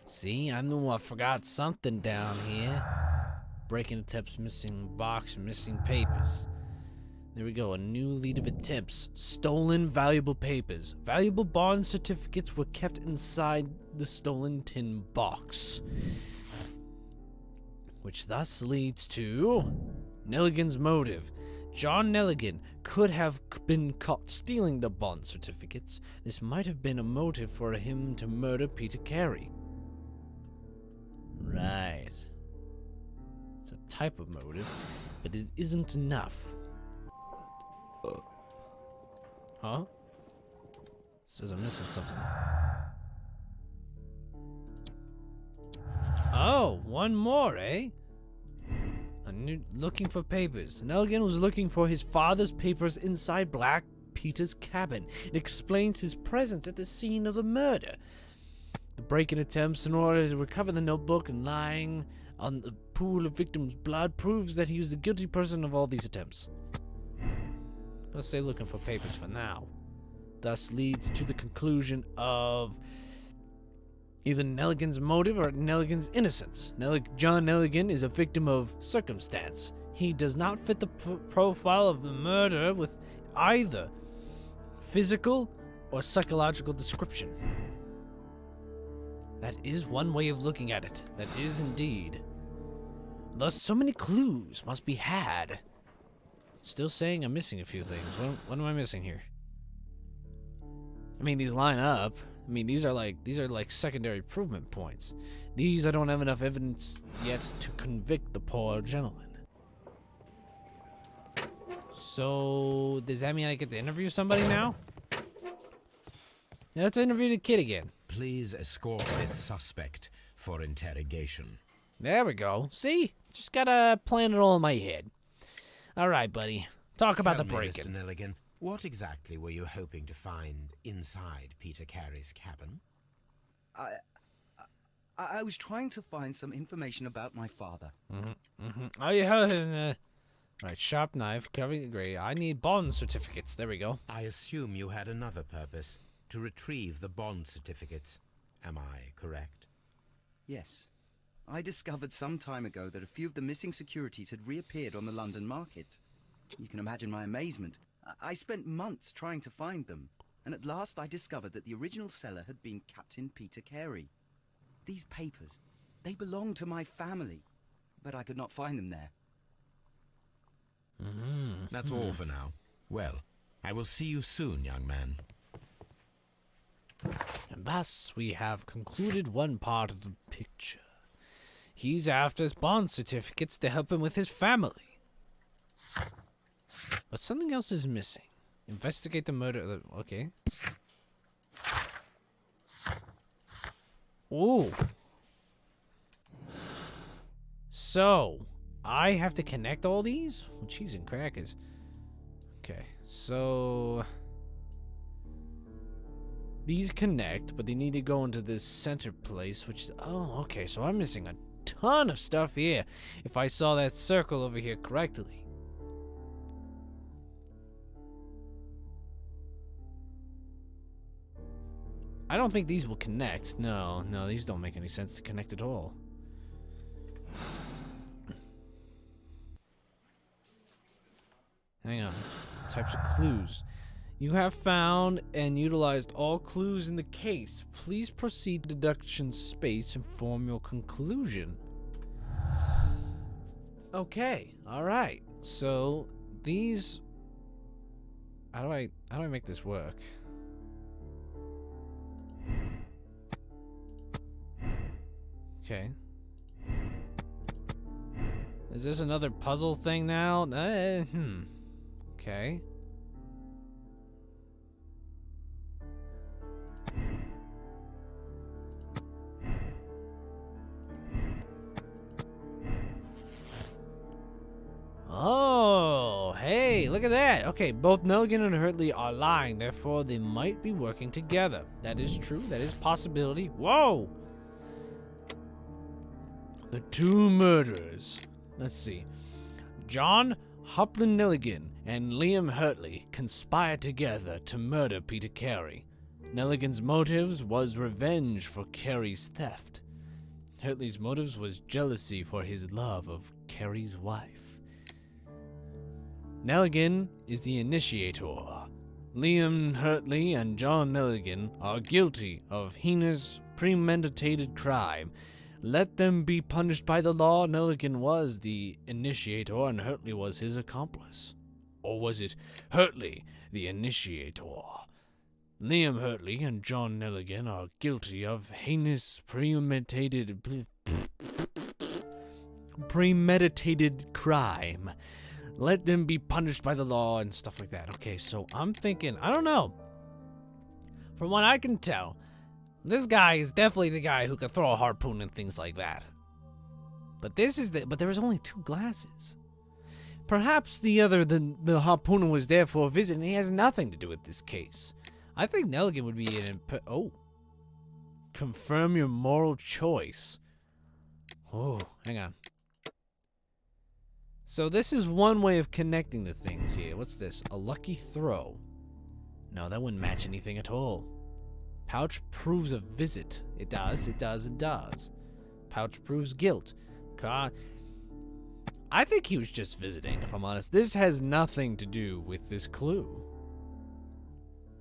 See, I knew I forgot something down here. Breaking attempts, missing box, missing papers. There we go, a new lead of attempts. Stolen valuable papers. Valuable bond certificates were kept inside the stolen tin box. Which thus leads to Nelligan's motive. John Nelligan could have been caught stealing the bond certificates. This might have been a motive for him to murder Peter Carey. Right. It's a type of motive, but it isn't enough. Huh? Says I'm missing something. Oh, one more, eh? A You're looking for papers. Nelligan was looking for his father's papers inside Black Peter's cabin. It explains his presence at the scene of the murder. The break-in attempts in order to recover the notebook and lying on the pool of victim's blood proves that he was the guilty person of all these attempts. Let's say looking for papers for now. Thus leads to the conclusion of either Nelligan's motive or Nelligan's innocence. John Nelligan is a victim of circumstance. He does not fit the profile of the murderer with either physical or psychological description. That is one way of looking at it. That is indeed. Thus, so many clues must be had. Still saying I'm missing a few things. What am I missing here? I mean, these line up. I mean, these are like secondary improvement points. These I don't have enough evidence yet to convict the poor gentleman. So, does that mean I get to interview somebody now? Yeah, let's interview the kid again. Please escort this suspect for interrogation. There we go. See? Just gotta plan it all in my head. Alright, buddy. Talk about the break-in. Mr. Nelligan, what exactly were you hoping to find inside Peter Carey's cabin? I was trying to find some information about my father. Oh, yeah. Right, sharp knife, covering gray. I need bond certificates. There we go. I assume you had another purpose, to retrieve the bond certificates. Am I correct? Yes. I discovered some time ago that a few of the missing securities had reappeared on the London market. You can imagine my amazement. I spent months trying to find them, and at last I discovered that the original seller had been Captain Peter Carey. These papers, they belonged to my family, but I could not find them there. That's all for now. Well, I will see you soon, young man. And thus, we have concluded one part of the picture. He's after his bond certificates to help him with his family. But something else is missing. Investigate the murder. Okay. Ooh. So, I have to connect all these? Well, cheese and crackers. Okay, so these connect, but they need to go into this center place, which, oh, okay, so I'm missing a ton of stuff here, if I saw that circle over here correctly. I don't think these will connect. No, these don't make any sense to connect at all. Hang on. Types of clues. You have found and utilized all clues in the case. Please proceed to deduction space and form your conclusion. Okay, alright. So these, how do I make this work? Okay. Is this another puzzle thing now? Okay. Oh, hey, look at that. Okay, both Nelligan and Hurtley are lying, therefore they might be working together. That is true. That is a possibility. Whoa! The two murderers. Let's see. John Hopland Nelligan and Liam Hurtley conspired together to murder Peter Carey. Nelligan's motives was revenge for Carey's theft. Hurtley's motives was jealousy for his love of Carey's wife. Nelligan is the initiator. Liam Hurtley and John Nelligan are guilty of heinous, premeditated crime. Let them be punished by the law. Nelligan was the initiator and Hurtley was his accomplice. Or was it Hurtley the initiator? Liam Hurtley and John Nelligan are guilty of heinous premeditated crime. Let them be punished by the law and stuff like that. Okay, so I'm thinking, I don't know. From what I can tell, this guy is definitely the guy who could throw a harpoon and things like that. But but there was only 2 glasses. Perhaps the harpooner was there for a visit and he has nothing to do with this case. I think Nelligan would be confirm your moral choice. Oh, hang on. So this is one way of connecting the things here. What's this? A lucky throw. No, that wouldn't match anything at all. Pouch proves a visit. It does, it does, it does. Pouch proves guilt. God, I think he was just visiting, if I'm honest. This has nothing to do with this clue.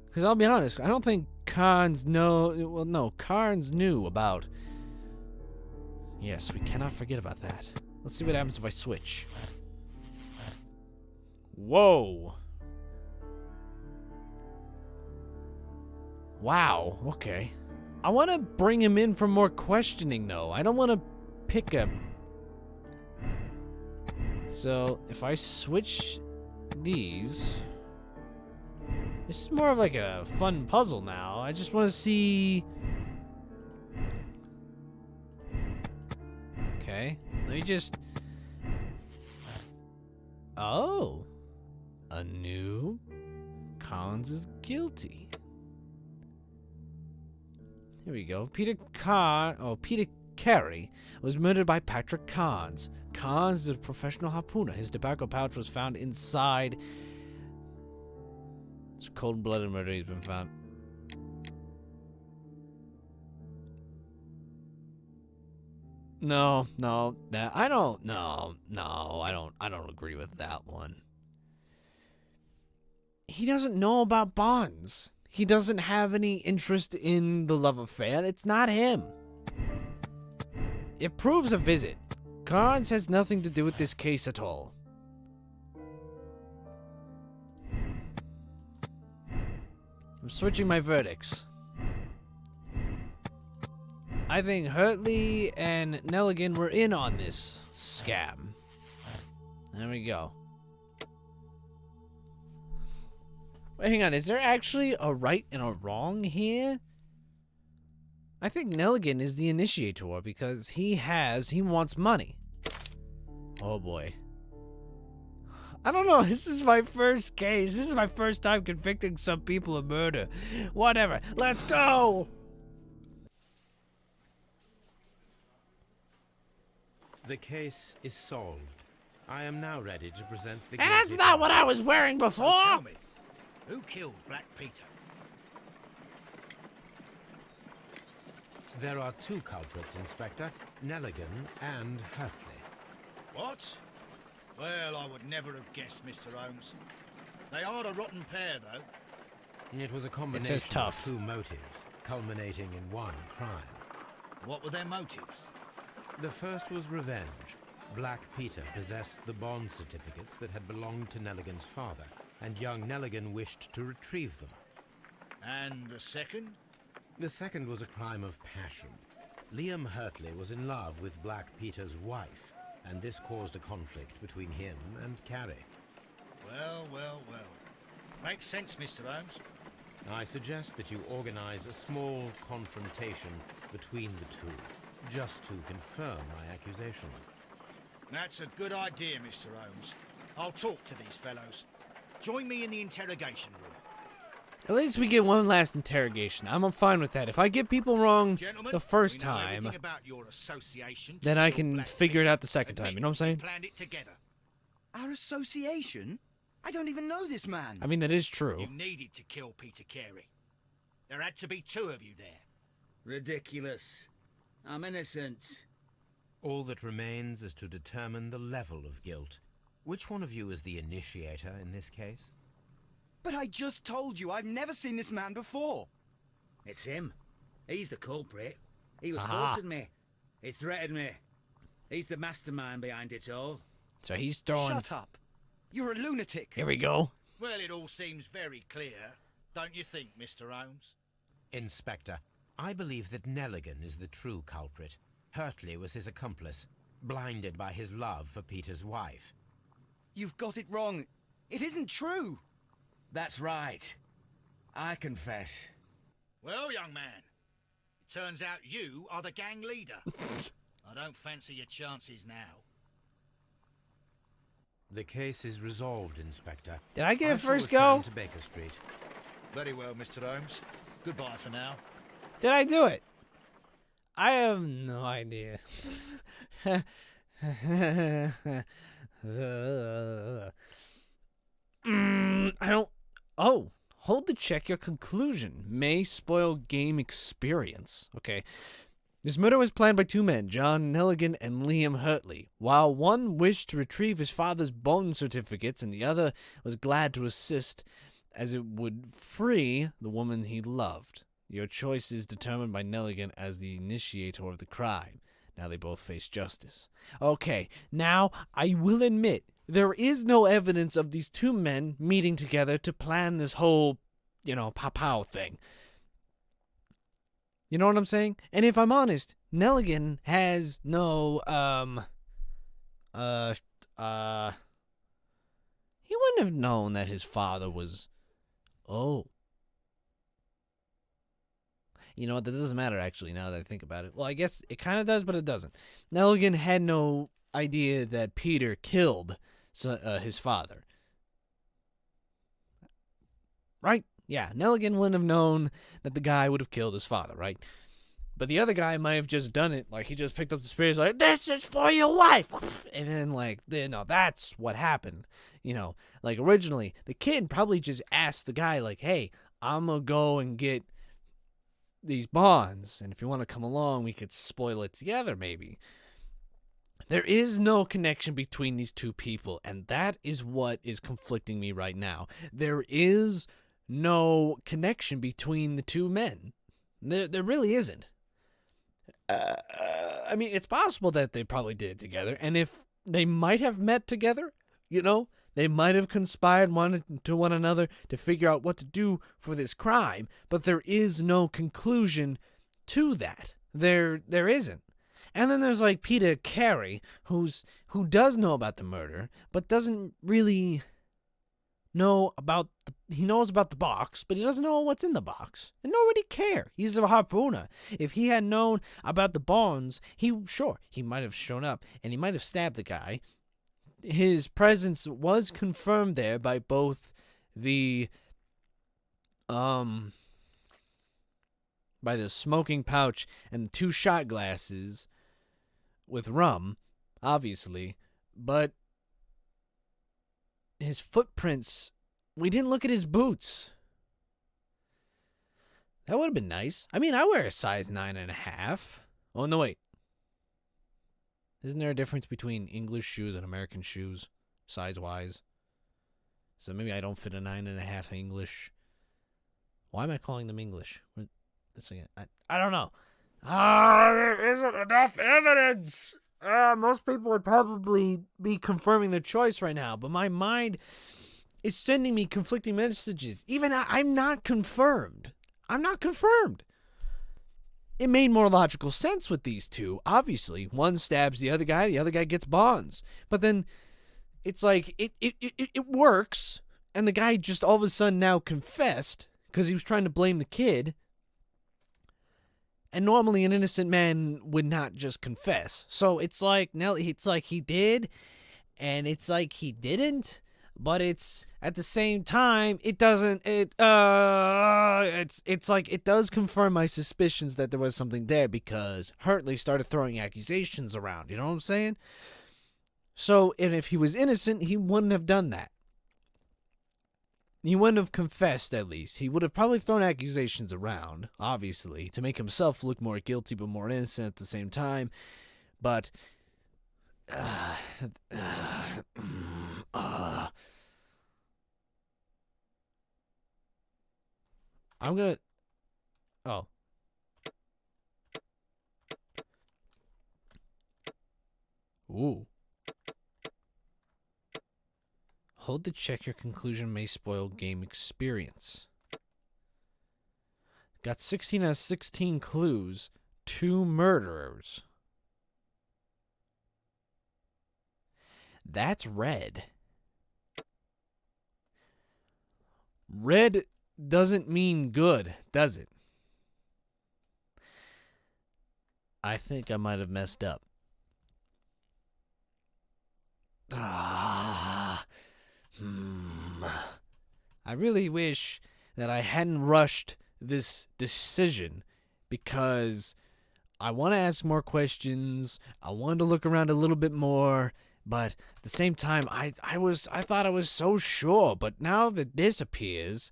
Because I'll be honest, I don't think Carnes Carnes knew about... Yes, we cannot forget about that. Let's see what happens if I switch. Whoa. Wow, okay. I want to bring him in for more questioning, though. I don't want to pick a... So, if I switch these... This is more of like a fun puzzle now. I just want to see... Okay, let me just... Oh. A new... Collins is guilty. Here we go. Peter Carey was murdered by Patrick Carnes. Carnes is a professional harpooner. His tobacco pouch was found inside. It's cold-blooded murder. He's been found. No, I don't agree with that one. He doesn't know about bonds. He doesn't have any interest in the love affair. It's not him. It proves a visit. Carnes has nothing to do with this case at all. I'm switching my verdicts. I think Hurtley and Nelligan were in on this scam. There we go. Wait, hang on. Is there actually a right and a wrong here? I think Nelligan is the initiator because he wants money. Oh boy. I don't know. This is my first case. This is my first time convicting some people of murder. Whatever. Let's go! The case is solved. I am now ready to present the... And that's not what I was wearing before! So tell me, who killed Black Peter? There are 2 culprits, Inspector. Nelligan and Hurtley. What? Well, I would never have guessed, Mr. Holmes. They are a rotten pair, though. It was a combination of tough. 2 motives, culminating in 1 crime. What were their motives? The first was revenge. Black Peter possessed the bond certificates that had belonged to Nelligan's father, and young Nelligan wished to retrieve them. And the second? The second was a crime of passion. Liam Hurtley was in love with Black Peter's wife, and this caused a conflict between him and Carey. Well. Makes sense, Mr. Holmes. I suggest that you organize a small confrontation between the 2, just to confirm my accusations. That's a good idea, Mr. Holmes. I'll talk to these fellows. Join me in the interrogation room. At least we get one last interrogation. I'm fine with that. If I get people wrong Gentlemen, the first we know time, everything about your association then to I kill can Black figure it Peter. out the second time. You know what I'm saying? We planned it together. Our association? I don't even know this man. I mean, that is true. You needed to kill Peter Carey. There had to be 2 of you there. Ridiculous. I'm innocent. All that remains is to determine the level of guilt. Which one of you is the initiator in this case? But I just told you I've never seen this man before. It's him. He's the culprit. He was Aha. forcing me. He threatened me. He's the mastermind behind it all. So he's throwing... Shut up. You're a lunatic. Here we go. Well, it all seems very clear, don't you think, Mr. Holmes? Inspector, I believe that Nelligan is the true culprit. Hurtley was his accomplice, blinded by his love for Peter's wife. You've got it wrong. It isn't true. That's right. I confess. Well, young man, it turns out you are the gang leader. I I don't fancy your chances now. The case is resolved, Inspector. Did I get I it shall first return go? to Baker Street. Very well, Mr. Holmes. Goodbye for now. Did I do it? I have no idea. I don't. Oh, hold to check your conclusion. May spoil game experience. Okay. This murder was planned by two men, John Nelligan and Liam Hurtley. While one wished to retrieve his father's bone certificates and the other was glad to assist as it would free the woman he loved. Your choice is determined by Nelligan as the initiator of the crime. Now they both face justice. Okay, now I will admit there is no evidence of these two men meeting together to plan this whole, pow-pow thing. You know what I'm saying? And if I'm honest, Nelligan has no, he wouldn't have known that his father was, You know what? That doesn't matter, actually, now that I think about it. Well, I guess it kind of does, but it doesn't. Nelligan had no idea that Peter killed his father. Right? Yeah, Nelligan wouldn't have known that the guy would have killed his father, right? But the other guy might have just done it. Like, he just picked up the spears, like, this is for your wife! And then, that's what happened. Like, originally, the kid probably just asked the guy, like, hey, I'm gonna go and get these bonds, and if you want to come along, we could spoil it together, maybe. There is no connection between these two people, and that is what is conflicting me right now. There is no connection between the two men. There really isn't. I mean, it's possible that they probably did it together, and if they might have met together, they might have conspired one to one another to figure out what to do for this crime, but there is no conclusion to that. There isn't. And then there's like Peter Carey, who does know about the murder, but doesn't really know about he knows about the box, but he doesn't know what's in the box. And nobody care. He's a harpooner. If he had known about the bonds, he might have shown up and he might have stabbed the guy. His presence was confirmed there by both the by the smoking pouch and the two shot glasses with rum, obviously, but his footprints, we didn't look at his boots. That would have been nice. I mean, I wear a size 9.5. Oh, no, wait. Isn't there a difference between English shoes and American shoes, size-wise? So maybe I don't fit a 9.5 English. Why am I calling them English? I don't know. There isn't enough evidence. Most people would probably be confirming their choice right now, but my mind is sending me conflicting messages. Even I'm not confirmed. I'm not confirmed. It made more logical sense with these two. Obviously, one stabs the other guy gets bonds. But then it's like it works, and the guy just all of a sudden now confessed because he was trying to blame the kid. And normally an innocent man would not just confess. So it's like he did, and it's like he didn't. But it's at the same time, it doesn't. It's like it does confirm my suspicions that there was something there because Hurtley started throwing accusations around. You know what I'm saying? So, and if he was innocent, he wouldn't have done that. He wouldn't have confessed, at least. He would have probably thrown accusations around, obviously, to make himself look more guilty but more innocent at the same time. But I'm gonna. Oh. Ooh. Hold to check your conclusion may spoil game experience. Got 16 out of 16 clues. 2 murderers. That's red. Red doesn't mean good, does it? I think I might have messed up. I really wish that I hadn't rushed this decision because I want to ask more questions. I wanted to look around a little bit more, but at the same time, I thought I was so sure. But now that this appears,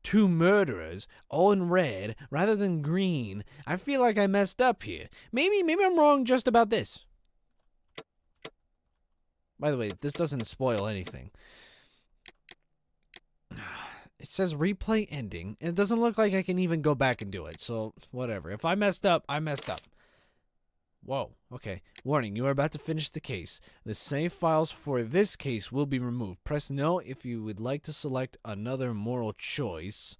two murderers, all in red rather than green, I feel like I messed up here. Maybe I'm wrong just about this. By the way, this doesn't spoil anything. It says replay ending, and it doesn't look like I can even go back and do it, so whatever. If I messed up, I messed up. Whoa, okay. Warning, you are about to finish the case. The save files for this case will be removed. Press no if you would like to select another moral choice.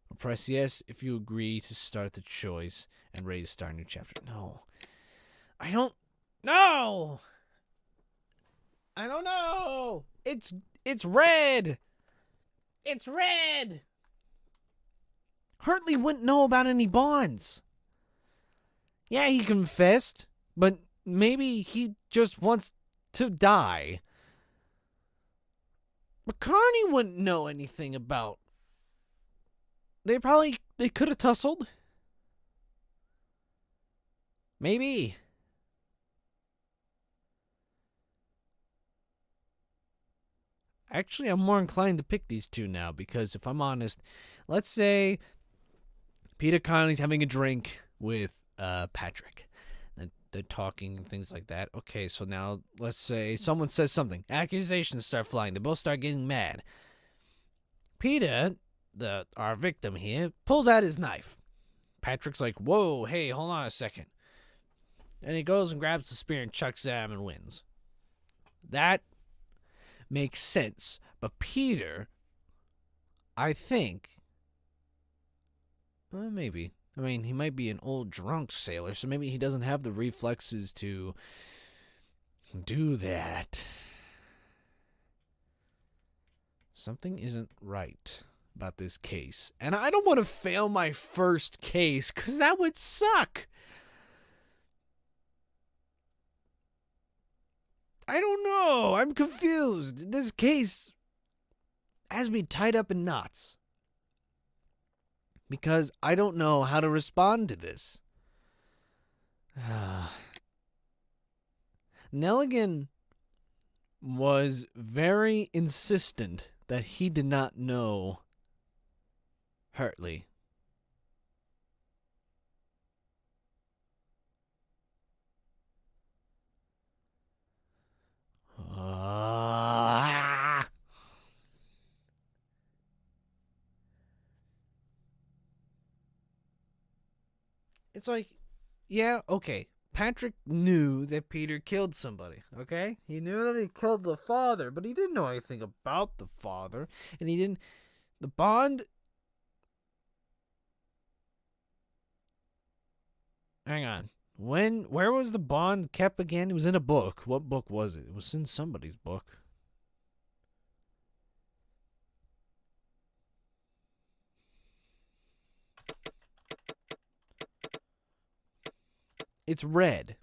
Or press yes if you agree to start the choice and ready to start a new chapter. No. I don't know. I don't know. It's red. It's red. Hartley wouldn't know about any bonds. Yeah, he confessed, but maybe he just wants to die. But Carney wouldn't know anything about. They could have tussled. Maybe. Actually, I'm more inclined to pick these two now because if I'm honest, let's say Peter Connolly's having a drink with Patrick. They're talking and things like that. Okay, so now let's say someone says something. Accusations start flying. They both start getting mad. Peter, our victim here, pulls out his knife. Patrick's like, whoa, hey, hold on a second. And he goes and grabs the spear and chucks at him and wins. That makes sense. But Peter, I think, well, maybe. I mean, he might be an old drunk sailor, so maybe he doesn't have the reflexes to do that. Something isn't right about this case. And I don't want to fail my first case, because that would suck. I don't know. I'm confused. This case has me tied up in knots. Because I don't know how to respond to this. Nelligan was very insistent that he did not know Hartley. It's like, yeah, okay. Patrick knew that Peter killed somebody, okay? He knew that he killed the father, but he didn't know anything about the father. And he didn't... The bond... Hang on. Where was the bond kept again? It was in a book. What book was it? It was in somebody's book. It's red.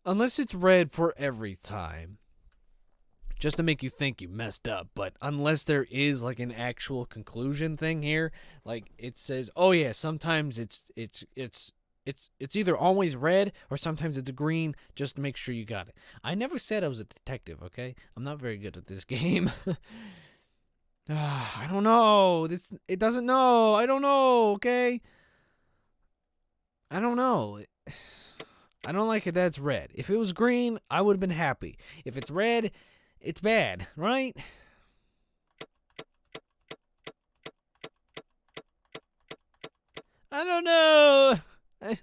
Unless it's red for every time. Just to make you think you messed up. But unless there is like an actual conclusion thing here. Like it says, oh yeah, sometimes it's either always red or sometimes it's green. Just to make sure you got it. I never said I was a detective, okay? I'm not very good at this game. I don't know. It doesn't know. I don't know, okay? I don't know. I don't like it that it's red. If it was green, I would have been happy. If it's red, it's bad, right? I don't know.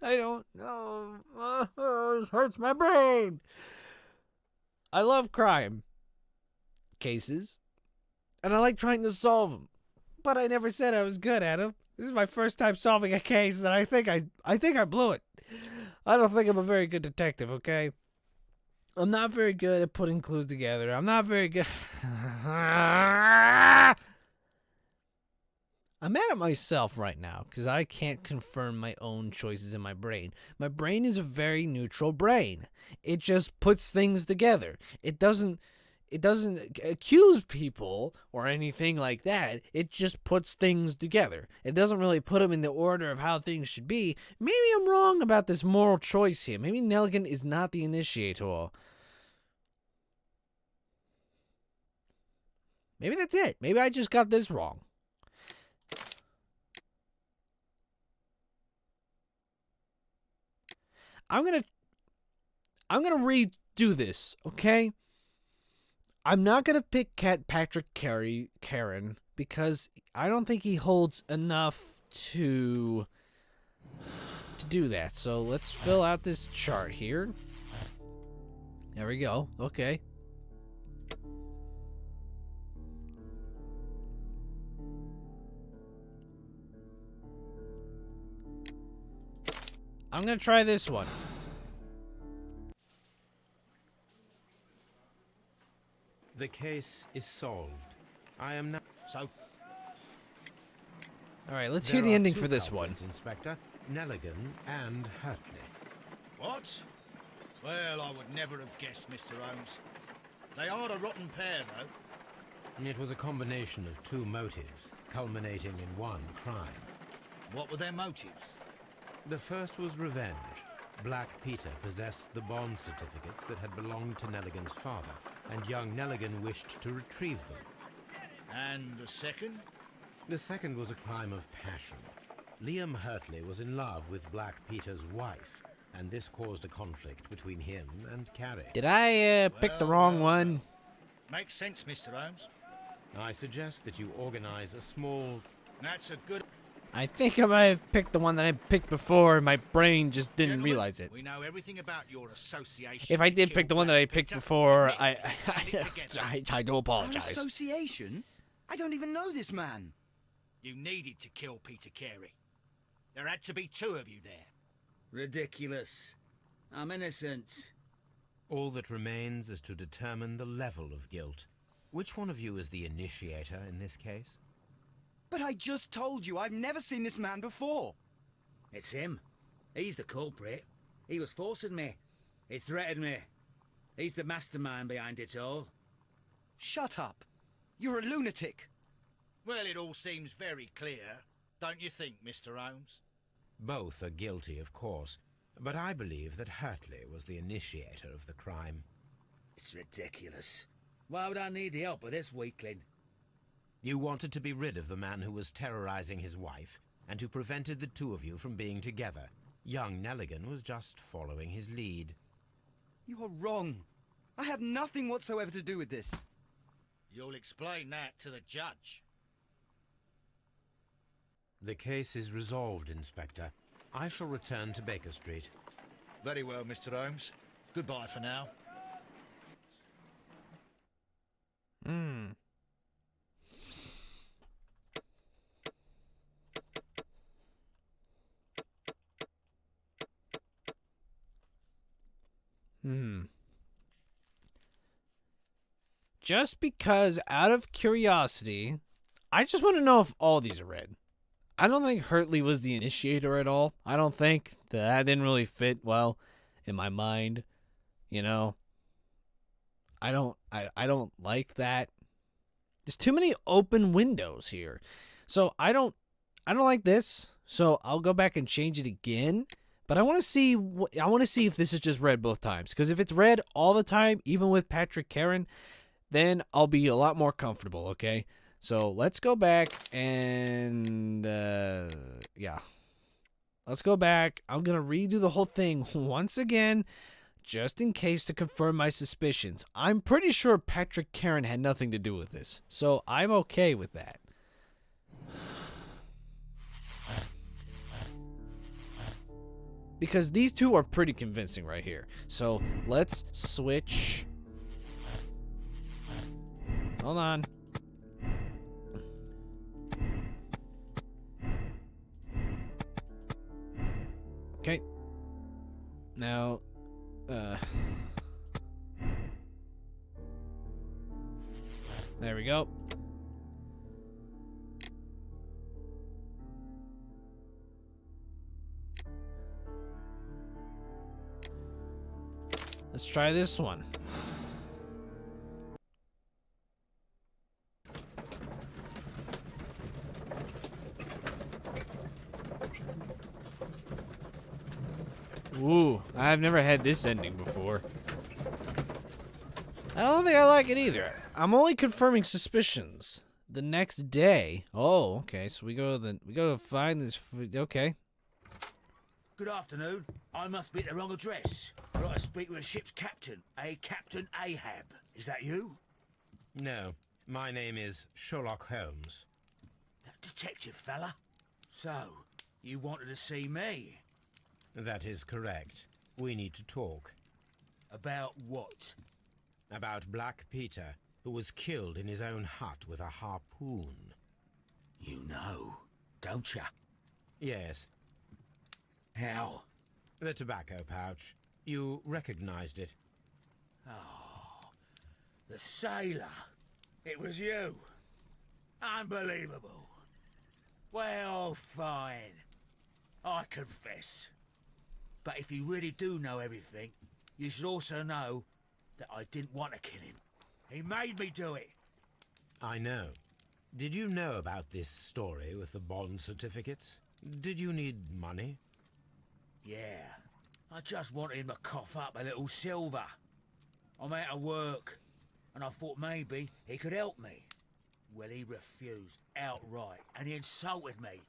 I don't know. This hurts my brain. I love crime cases, and I like trying to solve them. But I never said I was good at them. This is my first time solving a case, and I think I blew it. I don't think I'm a very good detective, okay? I'm not very good at putting clues together. I'm not very good. I'm mad at myself right now because I can't confirm my own choices in my brain. My brain is a very neutral brain. It just puts things together. It doesn't accuse people or anything like that. It just puts things together. It doesn't really put them in the order of how things should be. Maybe I'm wrong about this moral choice here. Maybe Nelligan is not the initiator. Maybe that's it. Maybe I just got this wrong. I'm gonna redo this, okay? I'm not gonna pick Patrick Karen because I don't think he holds enough to do that. So let's fill out this chart here. There we go. Okay. I'm gonna try this one. The case is solved. I am now... So, All right, let's There hear the are ending two for this one. culprits, Inspector. Nelligan and Hurtley. what? Well, I would never have guessed, Mr. Holmes. They are a rotten pair, though. It was a combination of two motives, culminating in one crime. What were their motives? The first was revenge. Black Peter possessed the bond certificates that had belonged to Nelligan's father, and young Nelligan wished to retrieve them. And the second? The second was a crime of passion. Liam Hurtley was in love with Black Peter's wife, and this caused a conflict between him and Carrie. Did I pick the wrong one? Makes sense, Mr. Holmes. I suggest that you organize a small... That's a good... I think I might have picked the one that I picked before. My brain just didn't Gentlemen, realize it. We know everything about your association. If I with did pick the one that I Black picked Peter. before, Admit it, I do Our apologize. association? I don't even know this man. You needed to kill Peter Carey. There had to be two of you there. Ridiculous. I'm innocent. All that remains is to determine the level of guilt. Which one of you is the initiator in this case? But I just told you I've never seen this man before. It's him. He's the culprit. He was forcing me. He threatened me. He's the mastermind behind it all. Shut up. You're a lunatic. Well, it all seems very clear, don't you think, Mr. Holmes? Both are guilty, of course, but I believe that Hurtley was the initiator of the crime. It's ridiculous. Why would I need the help of this weakling? You wanted to be rid of the man who was terrorizing his wife, and who prevented the two of you from being together. Young Nelligan was just following his lead. You are wrong. I have nothing whatsoever to do with this. You'll explain that to the judge. The case is resolved, Inspector. I shall return to Baker Street. Very well, Mr. Holmes. Goodbye for now. Just because, out of curiosity, I just want to know if all these are red. I don't think Hurtley was the initiator at all. I don't think that didn't really fit well in my mind. You know, I don't like that. There's too many open windows here, so I don't like this. So I'll go back and change it again. But I want to see if this is just red both times. Because if it's red all the time, even with Patrick Karen, then I'll be a lot more comfortable, okay? So let's go back and, yeah. Let's go back. I'm going to redo the whole thing once again, just in case to confirm my suspicions. I'm pretty sure Patrick Karen had nothing to do with this, so I'm okay with that. Because these two are pretty convincing right here. So let's switch. Hold on. Okay. Now, there we go. Let's try this one. Ooh, I've never had this ending before. I don't think I like it either. I'm only confirming suspicions. The next day. Oh, okay. So we go to find this. Okay. Good afternoon. I must be at the wrong address. I'd like to speak with a ship's captain, Captain Ahab. Is that you? No, my name is Sherlock Holmes. That detective fella? So, you wanted to see me? That is correct. We need to talk. About what? About Black Peter, who was killed in his own hut with a harpoon. You know, don't you? Yes. How? The tobacco pouch. You recognized it. Oh, the sailor. It was you. Unbelievable. Well, fine. I confess. But if you really do know everything, you should also know that I didn't want to kill him. He made me do it. I know. Did you know about this story with the bond certificates? Did you need money? Yeah. I just wanted him to cough up a little silver. I'm out of work, and I thought maybe he could help me. Well, he refused outright, and he insulted me.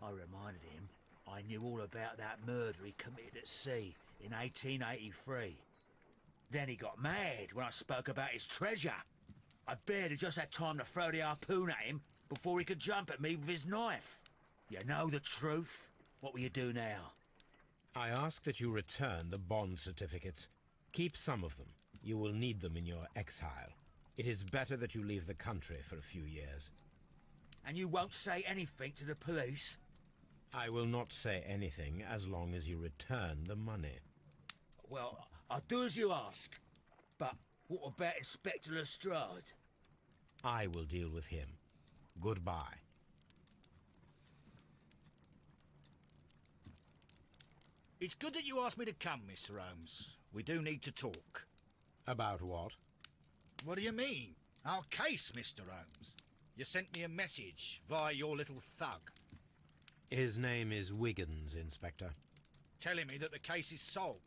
I reminded him I knew all about that murder he committed at sea in 1883. Then he got mad when I spoke about his treasure. I barely just had time to throw the harpoon at him before he could jump at me with his knife. You know the truth. What will you do now? I ask that you return the bond certificates. Keep some of them. You will need them in your exile. It is better that you leave the country for a few years. And you won't say anything to the police? I will not say anything as long as you return the money. Well, I'll do as you ask. But what about Inspector Lestrade? I will deal with him. Goodbye. It's good that you asked me to come, Mr. Holmes. We do need to talk. About what? What do you mean? Our case, Mr. Holmes. You sent me a message via your little thug. His name is Wiggins, Inspector. Telling me that the case is solved.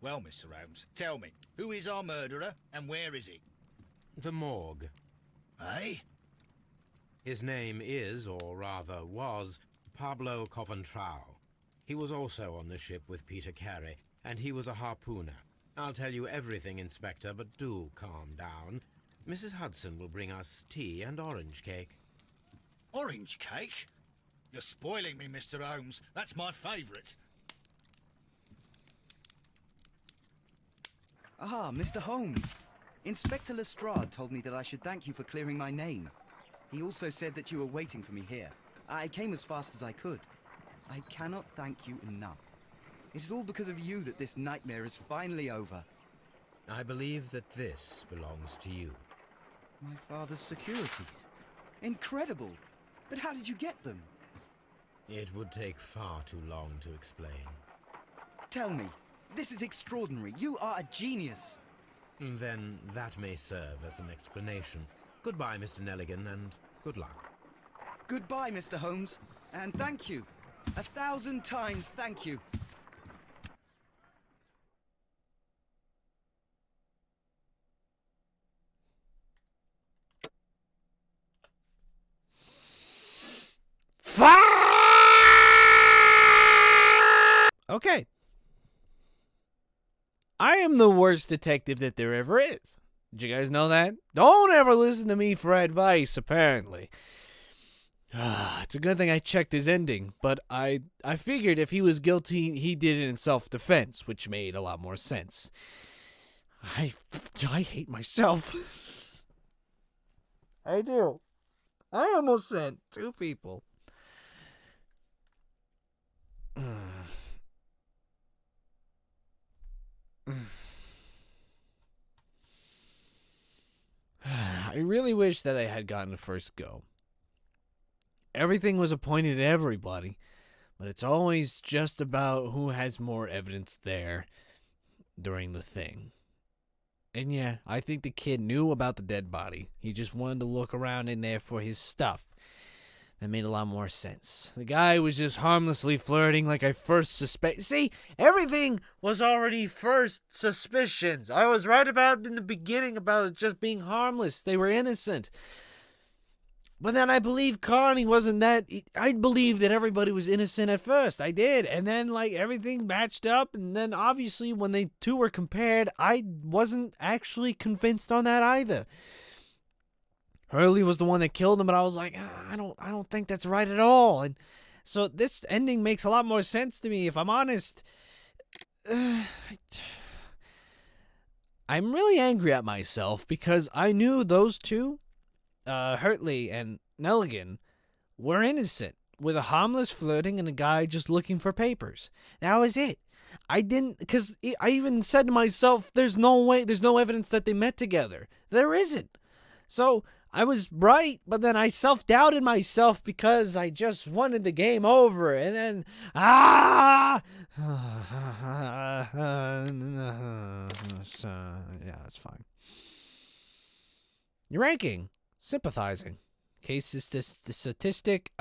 Well, Mr. Holmes, tell me, who is our murderer and where is he? The morgue. Eh? His name is, or rather was, Pablo Coventral. He was also on the ship with Peter Carey, and he was a harpooner. I'll tell you everything, Inspector, but do calm down. Mrs. Hudson will bring us tea and orange cake. Orange cake? You're spoiling me, Mr. Holmes. That's my favourite. Ah, Mr. Holmes. Inspector Lestrade told me that I should thank you for clearing my name. He also said that you were waiting for me here. I came as fast as I could. I cannot thank you enough. It is all because of you that this nightmare is finally over. I believe that this belongs to you. My father's securities. Incredible! But how did you get them? It would take far too long to explain. Tell me. This is extraordinary. You are a genius. Then that may serve as an explanation. Goodbye, Mr. Nelligan, and good luck. Goodbye, Mr. Holmes. And thank you. 1,000 times thank you. Okay. I am the worst detective that there ever is. Did you guys know that? Don't ever listen to me for advice, apparently. It's a good thing I checked his ending, but I figured if he was guilty, he did it in self-defense, which made a lot more sense. I hate myself. I do. I almost sent 2 people. I really wish that I had gotten a first go. Everything was appointed to everybody, but it's always just about who has more evidence there. during the thing. And yeah, I think the kid knew about the dead body. He just wanted to look around in there for his stuff. That made a lot more sense. The guy was just harmlessly flirting like I first suspect. See, everything was already first suspicions. I was right about in the beginning about it just being harmless. They were innocent. But then I believe Carney wasn't that. I believed that everybody was innocent at first. I did. And then, like, everything matched up. And then, obviously, when they two were compared, I wasn't actually convinced on that either. Hurley was the one that killed him, but I was like, I don't think that's right at all. And so this ending makes a lot more sense to me, if I'm honest. I'm really angry at myself because I knew those two, Hurley and Nelligan, were innocent, with a harmless flirting and a guy just looking for papers. That was it. I didn't, because I even said to myself, there's no evidence that they met together. There isn't. So I was right, but then I self-doubted myself because I just wanted the game over, and then, yeah, it's fine. Your ranking, sympathizing. Case is the statistic,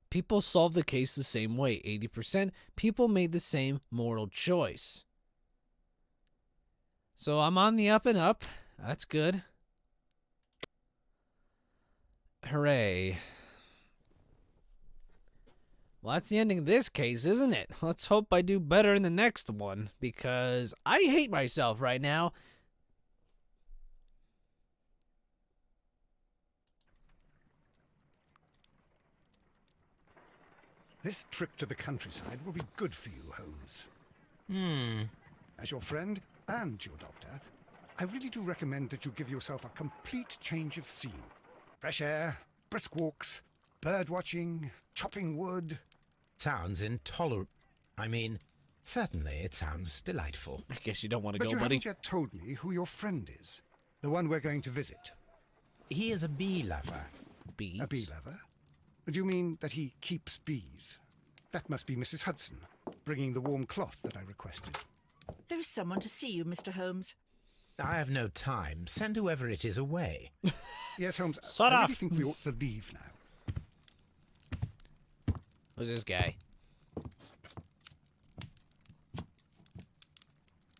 people solve the case the same way, 80%. People made the same moral choice. So I'm on the up and up. That's good. Hooray. Well, that's the ending of this case, isn't it? Let's hope I do better in the next one, because I hate myself right now. This trip to the countryside will be good for you, Holmes. As your friend and your doctor, I really do recommend that you give yourself a complete change of scene. Fresh air, brisk walks, bird watching, chopping wood. Sounds intolerable. I mean, certainly it sounds delightful. I guess you don't want to But go, you buddy. haven't yet told me who your friend is. The one we're going to visit. He is a bee lover. Bees? A bee lover? Do you mean that he keeps bees? That must be Mrs. Hudson, bringing the warm cloth that I requested. There is someone to see you, Mr. Holmes. I have no time. Send whoever it is away. Yes, Holmes, Sod I off. really think we ought to leave now. Who's this guy?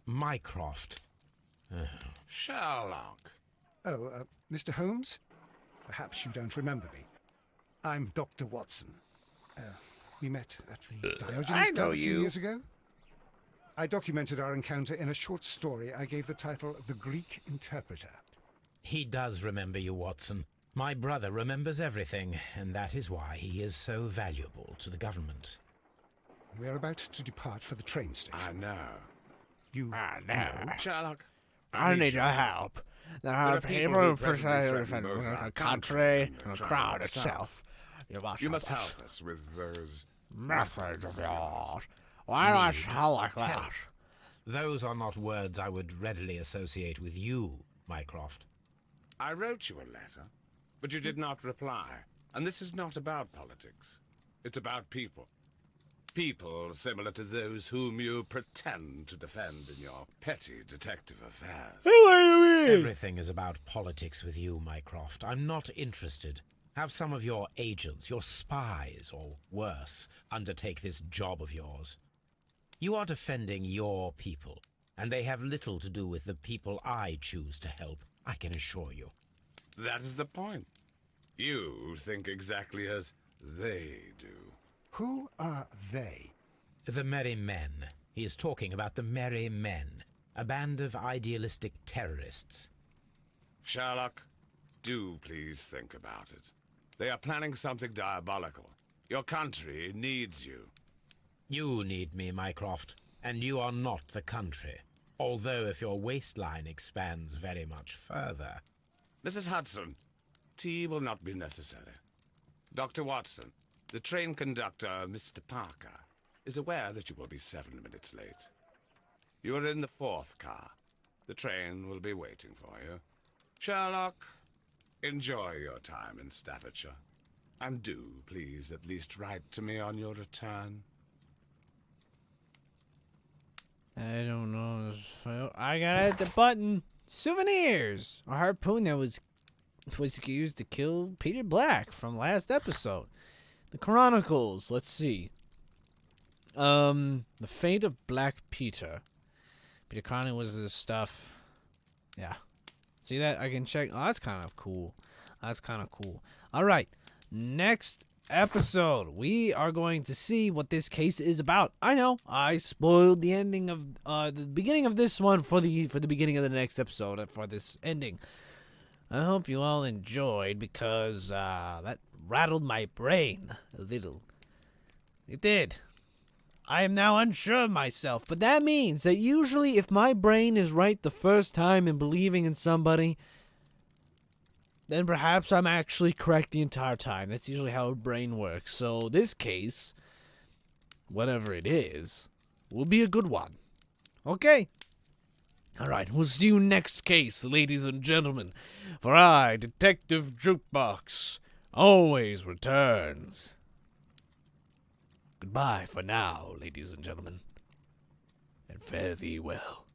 Mycroft. Sherlock. Oh, Mr. Holmes? Perhaps you don't remember me. I'm Dr. Watson. We met at the Diogenes I know Club a few you. years ago. I documented our encounter in a short story I gave the title The Greek Interpreter. He does remember you, Watson. My brother remembers everything, and that is why he is so valuable to the government. We're about to depart for the train station. I know. You know. Sherlock. I need your help. There are people who preside in the country and the crowd itself. You must help us with those methods of yours. Why do I sound like that? Help. Those are not words I would readily associate with you, Mycroft. I wrote you a letter, but you did not reply. And this is not about politics. It's about people. People similar to those whom you pretend to defend in your petty detective affairs. Everything is about politics with you, Mycroft. I'm not interested. Have some of your agents, your spies, or worse, undertake this job of yours. You are defending your people, and they have little to do with the people I choose to help, I can assure you. That is the point. You think exactly as they do. Who are they? The Merry Men. He is talking about the Merry Men, a band of idealistic terrorists. Sherlock, do please think about it. They are planning something diabolical. Your country needs you. You need me, Mycroft, and you are not the country. Although if your waistline expands very much further. Mrs. Hudson, tea will not be necessary. Dr. Watson, the train conductor, Mr. Parker, is aware that you will be 7 minutes late. You are in the 4th car. The train will be waiting for you. Sherlock, enjoy your time in Staffordshire. And do, please, at least write to me on your return. I gotta hit the button. Souvenirs. A harpoon that was used to kill Peter Black from last episode. The Chronicles. Let's see. The Fate of Black Peter. Peter Connolly was this stuff. Yeah. See that? I can check. Oh, that's kind of cool. That's kind of cool. All right. Next episode, we are going to see what this case is about. I know I spoiled the ending of the beginning of this one for the beginning of the next episode for this ending. I hope you all enjoyed because that rattled my brain a little. It did. I am now unsure of myself, but that means that usually if my brain is right the first time in believing in somebody, then perhaps I'm actually correct the entire time. That's usually how a brain works. So this case, whatever it is, will be a good one. Okay. All right, we'll see you next case, ladies and gentlemen. For I, Detective Jukebox, always returns. Goodbye for now, ladies and gentlemen, and fare thee well.